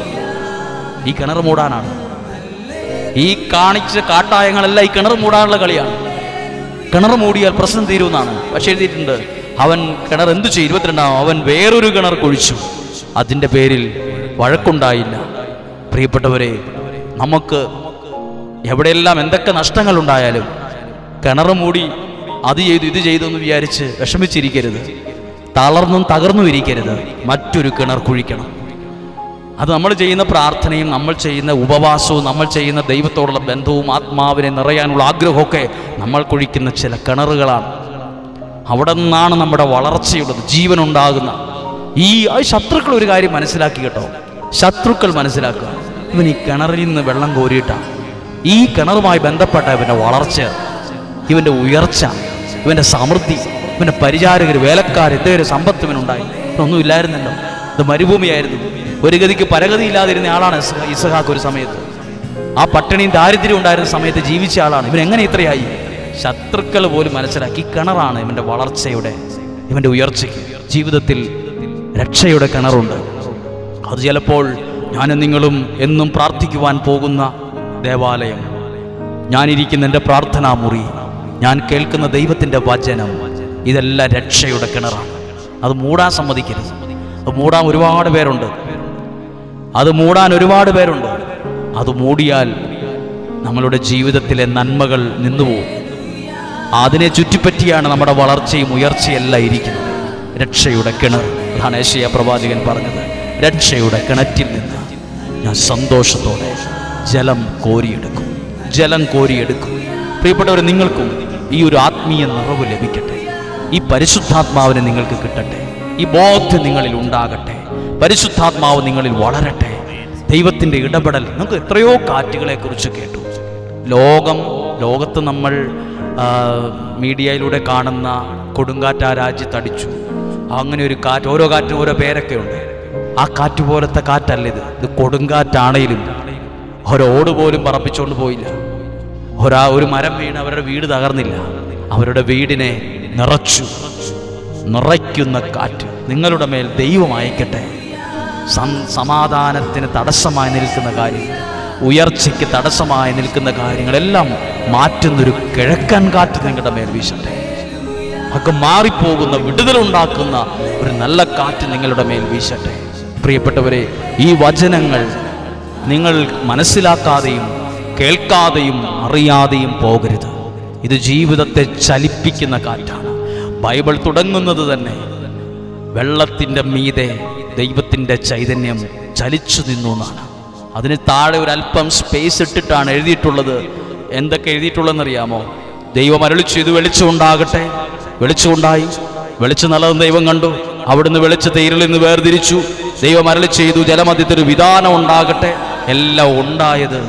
ഈ കിണർ മൂടാനാണ്. ഈ കാണിച്ച കാട്ടായങ്ങളെല്ലാം ഈ കിണർ മൂടാനുള്ള കളിയാണ്. കിണർ മൂടിയാൽ പ്രശ്നം തീരുമെന്നാണ്. പക്ഷെ എഴുതിയിട്ടുണ്ട്, അവൻ കിണർ എന്തു ചെയ്യും? 22 അവൻ വേറൊരു കിണർ കുഴിച്ചു, അതിൻ്റെ പേരിൽ വഴക്കുണ്ടായില്ല. പ്രിയപ്പെട്ടവരെ, നമുക്ക് എവിടെയെല്ലാം എന്തൊക്കെ നഷ്ടങ്ങൾ ഉണ്ടായാലും കിണർ മൂടി അത് ചെയ്തു ഇത് ചെയ്തു എന്ന് വിചാരിച്ച് വിഷമിച്ചിരിക്കരുത്, തളർന്നും തകർന്നും ഇരിക്കരുത്. മറ്റൊരു കിണർ കുഴിക്കണം. അത് നമ്മൾ ചെയ്യുന്ന പ്രാർത്ഥനയും നമ്മൾ ചെയ്യുന്ന ഉപവാസവും നമ്മൾ ചെയ്യുന്ന ദൈവത്തോടുള്ള ബന്ധവും ആത്മാവിനെ നിറയാനുള്ള ആഗ്രഹമൊക്കെ നമ്മൾ കുഴിക്കുന്ന ചില കിണറുകളാണ്. അവിടെ നിന്നാണ് നമ്മുടെ വളർച്ചയുള്ളത്, ജീവനുണ്ടാകുന്ന. ഈ ശത്രുക്കൾ ഒരു കാര്യം മനസ്സിലാക്കി കേട്ടോ, ശത്രുക്കൾ മനസ്സിലാക്കുക, ഇവൻ ഈ കിണറിൽ നിന്ന് വെള്ളം കോരിയിട്ടാണ്. ഈ കിണറുമായി ബന്ധപ്പെട്ട ഇവൻ്റെ വളർച്ച, ഇവൻ്റെ ഉയർച്ച, ഇവൻ്റെ സമൃദ്ധി, ഇവൻ്റെ പരിചാരകർ, വേലക്കാർ, ഇതേയൊരു സമ്പത്ത് ഇവനുണ്ടായി. ഇതൊന്നും ഇല്ലായിരുന്നല്ലോ, ഇത് മരുഭൂമിയായിരുന്നു. ഒരു ഗതിക്ക് പരഗതി ഇല്ലാതിരുന്ന ആളാണ് ഇസഹാക്ക്. ഒരു സമയത്ത് ആ പട്ടിണിയും ദാരിദ്ര്യം ഉണ്ടായിരുന്ന സമയത്ത് ജീവിച്ച ആളാണ്. ഇവൻ എങ്ങനെ ഇത്രയായി? ശത്രുക്കൾ പോലും മനസ്സിലാക്കി കിണറാണ് ഇവൻ്റെ വളർച്ചയുടെ, ഇവൻ്റെ ഉയർച്ചയ്ക്ക്. ജീവിതത്തിൽ രക്ഷയുടെ കിണറുണ്ട്. അത് ചിലപ്പോൾ ഞാനും നിങ്ങളും എന്നും പ്രാർത്ഥിക്കുവാൻ പോകുന്ന ദേവാലയം, ഞാനിരിക്കുന്ന എൻ്റെ പ്രാർത്ഥനാ മുറി, ഞാൻ കേൾക്കുന്ന ദൈവത്തിൻ്റെ വചനം, ഇതെല്ലാം രക്ഷയുടെ കിണറാണ്. അത് മൂടാൻ സമ്മതിക്കരുത്. അത് മൂടാൻ ഒരുപാട് പേരുണ്ട്. അത് മൂടിയാൽ നമ്മളുടെ ജീവിതത്തിലെ നന്മകൾ നിന്നുപോകും. അതിനെ ചുറ്റിപ്പറ്റിയാണ് നമ്മുടെ വളർച്ചയും ഉയർച്ചയെല്ലാം ഇരിക്കുന്നത്. രക്ഷയുടെ കിണർ, അതാണ് യെശയ്യാ പ്രവാചകൻ പറഞ്ഞത്. രക്ഷയുടെ കിണറ്റിൽ നിന്ന് ഞാൻ സന്തോഷത്തോടെ ജലം കോരിയെടുക്കും. പ്രിയപ്പെട്ടവരെ, നിങ്ങൾക്കും ഈ ഒരു ആത്മീയ നിറവ് ലഭിക്കട്ടെ. ഈ പരിശുദ്ധാത്മാവിനെ നിങ്ങൾക്ക് കിട്ടട്ടെ. ഈ ബോധ്യം നിങ്ങളിൽ ഉണ്ടാകട്ടെ. പരിശുദ്ധാത്മാവ് നിങ്ങളിൽ വളരട്ടെ. ദൈവത്തിൻ്റെ ഇടപെടൽ. നമുക്ക് എത്രയോ കാറ്റുകളെ കുറിച്ച് കേട്ടു. ലോകത്ത് നമ്മൾ മീഡിയയിലൂടെ കാണുന്ന കൊടുങ്കാറ്റ് ആ രാജ്യത്തടിച്ചു. അങ്ങനെ ഒരു കാറ്റ്, ഓരോ കാറ്റിനും ഓരോ പേരൊക്കെ ഉണ്ട്. ആ കാറ്റ് പോലത്തെ കാറ്റല്ല ഇത്. ഇത് കൊടുങ്കാറ്റാണേലും ഒരോട് പോലും പറപ്പിച്ചുകൊണ്ട് പോയില്ല. ഒരു മരം വീണ് അവരുടെ വീട് തകർന്നില്ല. അവരുടെ വീടിനെ നിറയ്ക്കുന്ന കാറ്റ് നിങ്ങളുടെ മേൽ ദൈവം അയക്കട്ടെ. സമാധാനത്തിന് തടസ്സമായി നിൽക്കുന്ന കാര്യങ്ങൾ, ഉയർച്ചയ്ക്ക് തടസ്സമായി നിൽക്കുന്ന കാര്യങ്ങളെല്ലാം മാറ്റുന്നൊരു കിഴക്കൻ കാറ്റ് നിങ്ങളുടെ മേൽ വീശട്ടെ. ഒക്കെ മാറിപ്പോകുന്ന, വിടുതലുണ്ടാക്കുന്ന ഒരു നല്ല കാറ്റ് നിങ്ങളുടെ മേൽ വീശട്ടെ. പ്രിയപ്പെട്ടവരെ, ഈ വചനങ്ങൾ നിങ്ങൾ മനസ്സിലാക്കാതെയും കേൾക്കാതെയും അറിയാതെയും പോകരുത്. ഇത് ജീവിതത്തെ ചലിപ്പിക്കുന്ന കാറ്റാണ്. ബൈബിൾ തുടങ്ങുന്നത് തന്നെ വെള്ളത്തിൻ്റെ മീതെ ദൈവത്തിൻ്റെ ചൈതന്യം ചലിച്ചു നിന്നു എന്നാണ്. അതിന് താഴെ ഒരല്പം സ്പേസ് ഇട്ടിട്ടാണ് എഴുതിയിട്ടുള്ളത്. എന്തൊക്കെ എഴുതിയിട്ടുള്ളതെന്നറിയാമോ? ദൈവം അരുളി ചെയ്തു, വെളിച്ചമുണ്ടാകട്ടെ. വെളിച്ചമുണ്ടായി. വെളിച്ചം നല്ലതെന്ന് ദൈവം കണ്ടു. അവിടുന്ന് വെളിച്ചത്തെ ഇരുളിൽ നിന്ന് വേർതിരിച്ചു. ദൈവം അരുളി ചെയ്തു, ജലമധ്യത്തിൽ ഒരു വിധാനം ഉണ്ടാകട്ടെ. എല്ലാം ഉണ്ടായത്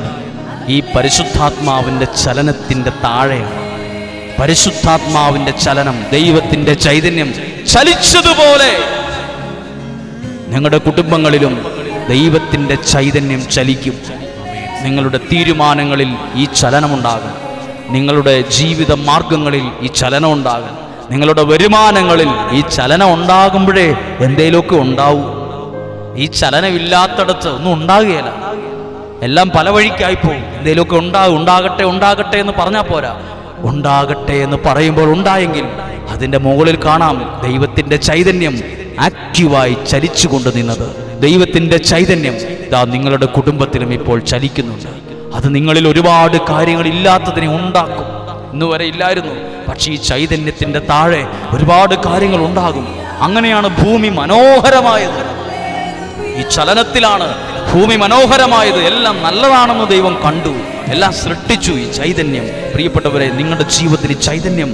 ഈ പരിശുദ്ധാത്മാവിൻ്റെ ചലനത്തിൻ്റെ താഴെയാണ്. പരിശുദ്ധാത്മാവിൻ്റെ ചലനം, ദൈവത്തിൻ്റെ ചൈതന്യം ചലിച്ചതുപോലെ നിങ്ങളുടെ കുടുംബങ്ങളിലും ദൈവത്തിൻ്റെ ചൈതന്യം ചലിക്കും. നിങ്ങളുടെ തീരുമാനങ്ങളിൽ ഈ ചലനമുണ്ടാകും. നിങ്ങളുടെ ജീവിത മാർഗങ്ങളിൽ ഈ ചലനമുണ്ടാകും. നിങ്ങളുടെ വരുമാനങ്ങളിൽ ഈ ചലനം ഉണ്ടാകുമ്പോഴേ എന്തേലുമൊക്കെ ഉണ്ടാവൂ. ഈ ചലനമില്ലാത്തടത്ത് ഒന്നും ഉണ്ടാകുകയില്ല. എല്ലാം പല വഴിക്കായിപ്പോവും. എന്തേലുമൊക്കെ ഉണ്ടാകട്ടെ ഉണ്ടാകട്ടെ എന്ന് പറഞ്ഞാൽ പോരാ. ഉണ്ടാകട്ടെ എന്ന് പറയുമ്പോൾ ഉണ്ടായെങ്കിൽ അതിൻ്റെ മുകളിൽ കാണാം ദൈവത്തിൻ്റെ ചൈതന്യം ആക്റ്റീവായി ചലിച്ചുകൊണ്ട് നിന്നത്. ദൈവത്തിൻ്റെ ചൈതന്യം ഇതാ നിങ്ങളുടെ കുടുംബത്തിലും ഇപ്പോൾ ചലിക്കുന്നുണ്ട്. അത് നിങ്ങളിൽ ഒരുപാട് കാര്യങ്ങൾ ഇല്ലാത്തതിനെ ഉണ്ടാക്കും. ഇന്നുവരെ ഇല്ലായിരുന്നു, പക്ഷേ ഈ ചൈതന്യത്തിൻ്റെ താഴെ ഒരുപാട് കാര്യങ്ങൾ ഉണ്ടാകും. അങ്ങനെയാണ് ഭൂമി മനോഹരമായത്. ഈ ചലനത്തിലാണ് ഭൂമി മനോഹരമായത്. എല്ലാം നല്ലതാണെന്ന് ദൈവം കണ്ടു, എല്ലാം സൃഷ്ടിച്ചു. ഈ ചൈതന്യം, പ്രിയപ്പെട്ടവരെ, നിങ്ങളുടെ ജീവിതത്തിൽ ഈ ചൈതന്യം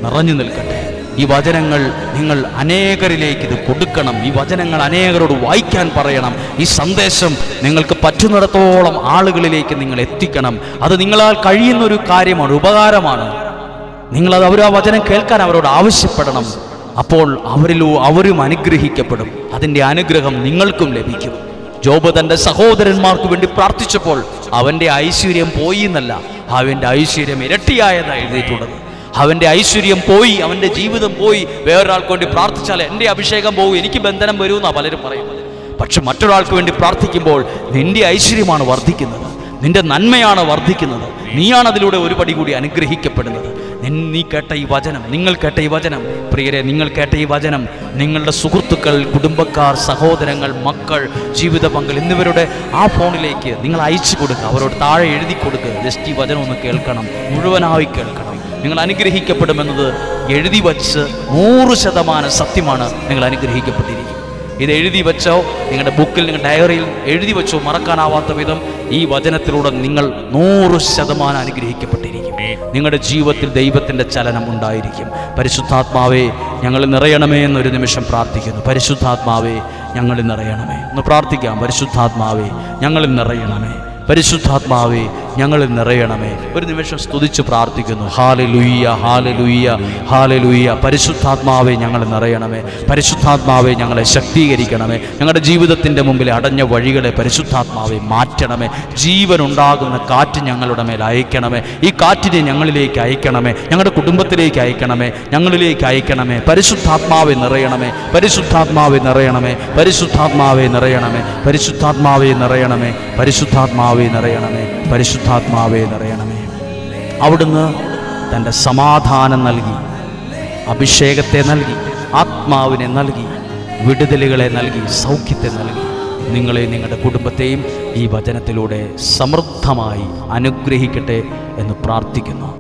നിറഞ്ഞു നിൽക്കട്ടെ. ഈ വചനങ്ങൾ നിങ്ങൾ അനേകരിലേക്ക് ഇത് കൊടുക്കണം. ഈ വചനങ്ങൾ അനേകരോട് വായിക്കാൻ പറയണം. ഈ സന്ദേശം നിങ്ങൾക്ക് പറ്റുന്നിടത്തോളം ആളുകളിലേക്ക് നിങ്ങൾ എത്തിക്കണം. അത് നിങ്ങളാൽ കഴിയുന്നൊരു കാര്യമാണ്, ഉപകാരമാണ്. നിങ്ങളത് ആ വചനം കേൾക്കാൻ അവരോട് ആവശ്യപ്പെടണം. അപ്പോൾ അവരും അനുഗ്രഹിക്കപ്പെടും. അതിൻ്റെ അനുഗ്രഹം നിങ്ങൾക്കും ലഭിക്കും. ജോബ് തൻ്റെ സഹോദരന്മാർക്ക് വേണ്ടി പ്രാർത്ഥിച്ചപ്പോൾ അവൻ്റെ ഐശ്വര്യം പോയി എന്നല്ല, അവൻ്റെ ഐശ്വര്യം ഇരട്ടിയായതാണ് എഴുതിയിട്ടുള്ളത്. അവൻ്റെ ഐശ്വര്യം പോയി, അവൻ്റെ ജീവിതം പോയി. വേറൊരാൾക്ക് വേണ്ടി പ്രാർത്ഥിച്ചാൽ എൻ്റെ അഭിഷേകം പോകും, എനിക്ക് ബന്ധനം വരുമെന്നാണ് പലരും പറയുന്നത്. പക്ഷെ മറ്റൊരാൾക്ക് വേണ്ടി പ്രാർത്ഥിക്കുമ്പോൾ നിന്റെ ഐശ്വര്യമാണ് വർദ്ധിക്കുന്നത്, നിന്റെ നന്മയാണ് വർദ്ധിക്കുന്നത്. നീയാണ് അതിലൂടെ ഒരു പടി കൂടി അനുഗ്രഹിക്കപ്പെടുന്നത്. നീ കേട്ട ഈ വചനം, നിങ്ങൾ കേട്ട ഈ വചനം, പ്രിയരെ, നിങ്ങൾ കേട്ട ഈ വചനം നിങ്ങളുടെ സുഹൃത്തുക്കൾ, കുടുംബക്കാർ, സഹോദരങ്ങൾ, മക്കൾ, ജീവിത പങ്കൾ എന്നിവരുടെ ആ ഫോണിലേക്ക് നിങ്ങൾ അയച്ചു കൊടുക്കുക. അവരോട് താഴെ എഴുതി കൊടുക്കുക. ജസ്റ്റ് ഈ വചനം ഒന്ന് കേൾക്കണം, മുഴുവനായി കേൾക്കണം. നിങ്ങൾ അനുഗ്രഹിക്കപ്പെടുമെന്നത് എഴുതി വച്ച് 100% സത്യമാണ്. നിങ്ങൾ അനുഗ്രഹിക്കപ്പെട്ടിരിക്കും. ഇത് എഴുതി വെച്ചോ, നിങ്ങളുടെ ബുക്കിൽ, നിങ്ങളുടെ ഡയറിയിൽ എഴുതി വെച്ചോ, മറക്കാനാവാത്ത വിധം ഈ വചനത്തിലൂടെ നിങ്ങൾ 100% അനുഗ്രഹിക്കപ്പെട്ടിരിക്കും. നിങ്ങളുടെ ജീവിതത്തിൽ ദൈവത്തിൻ്റെ ചലനം ഉണ്ടായിരിക്കും. പരിശുദ്ധാത്മാവേ, ഞങ്ങളിൽ നിറയണമേ എന്നൊരു നിമിഷം പ്രാർത്ഥിക്കുന്നു. പരിശുദ്ധാത്മാവേ, ഞങ്ങളിൽ നിറയണമേ. ഒന്ന് പ്രാർത്ഥിക്കാം. പരിശുദ്ധാത്മാവേ, ഞങ്ങളിൽ നിറയണമേ. പരിശുദ്ധാത്മാവേ, ഞങ്ങളിൽ നിറയണമേ. ഒരു നിമിഷം സ്തുതിച്ച് പ്രാർത്ഥിക്കുന്നു. Hallelujah, hallelujah, hallelujah. പരിശുദ്ധാത്മാവേ, ഞങ്ങൾ നിറയണമേ. പരിശുദ്ധാത്മാവേ, ഞങ്ങളെ ശക്തീകരിക്കണമേ. ഞങ്ങളുടെ ജീവിതത്തിൻ്റെ മുമ്പിൽ അടഞ്ഞ വഴികളെ പരിശുദ്ധാത്മാവേ മാറ്റണമേ. ജീവനുണ്ടാകുന്ന കാറ്റ് ഞങ്ങളുടെ മേൽ അയക്കണമേ. ഈ കാറ്റിനെ ഞങ്ങളിലേക്ക് അയക്കണമേ, ഞങ്ങളുടെ കുടുംബത്തിലേക്ക് അയക്കണമേ, ഞങ്ങളിലേക്ക് അയക്കണമേ. പരിശുദ്ധാത്മാവേ നിറയണമേ. പരിശുദ്ധാത്മാവേ നിറയണമേ. പരിശുദ്ധാത്മാവേ നിറയണമേ. പരിശുദ്ധാത്മാവേ നിറയണമേ. പരിശുദ്ധാത്മാവേ നിറയണമേ. പരിശുദ്ധാത്മാവേ നിറയണമേ. അവിടുന്ന് തൻ്റെ സമാധാനം നൽകി, അഭിഷേകത്തെ നൽകി, ആത്മാവിനെ നൽകി, വിടുതലുകളെ നൽകി, സൗഖ്യത്തെ നൽകി. നിങ്ങളെയും നിങ്ങളുടെ കുടുംബത്തെയും ഈ വചനത്തിലൂടെ സമൃദ്ധമായി അനുഗ്രഹിക്കട്ടെ എന്ന് പ്രാർത്ഥിക്കുന്നു.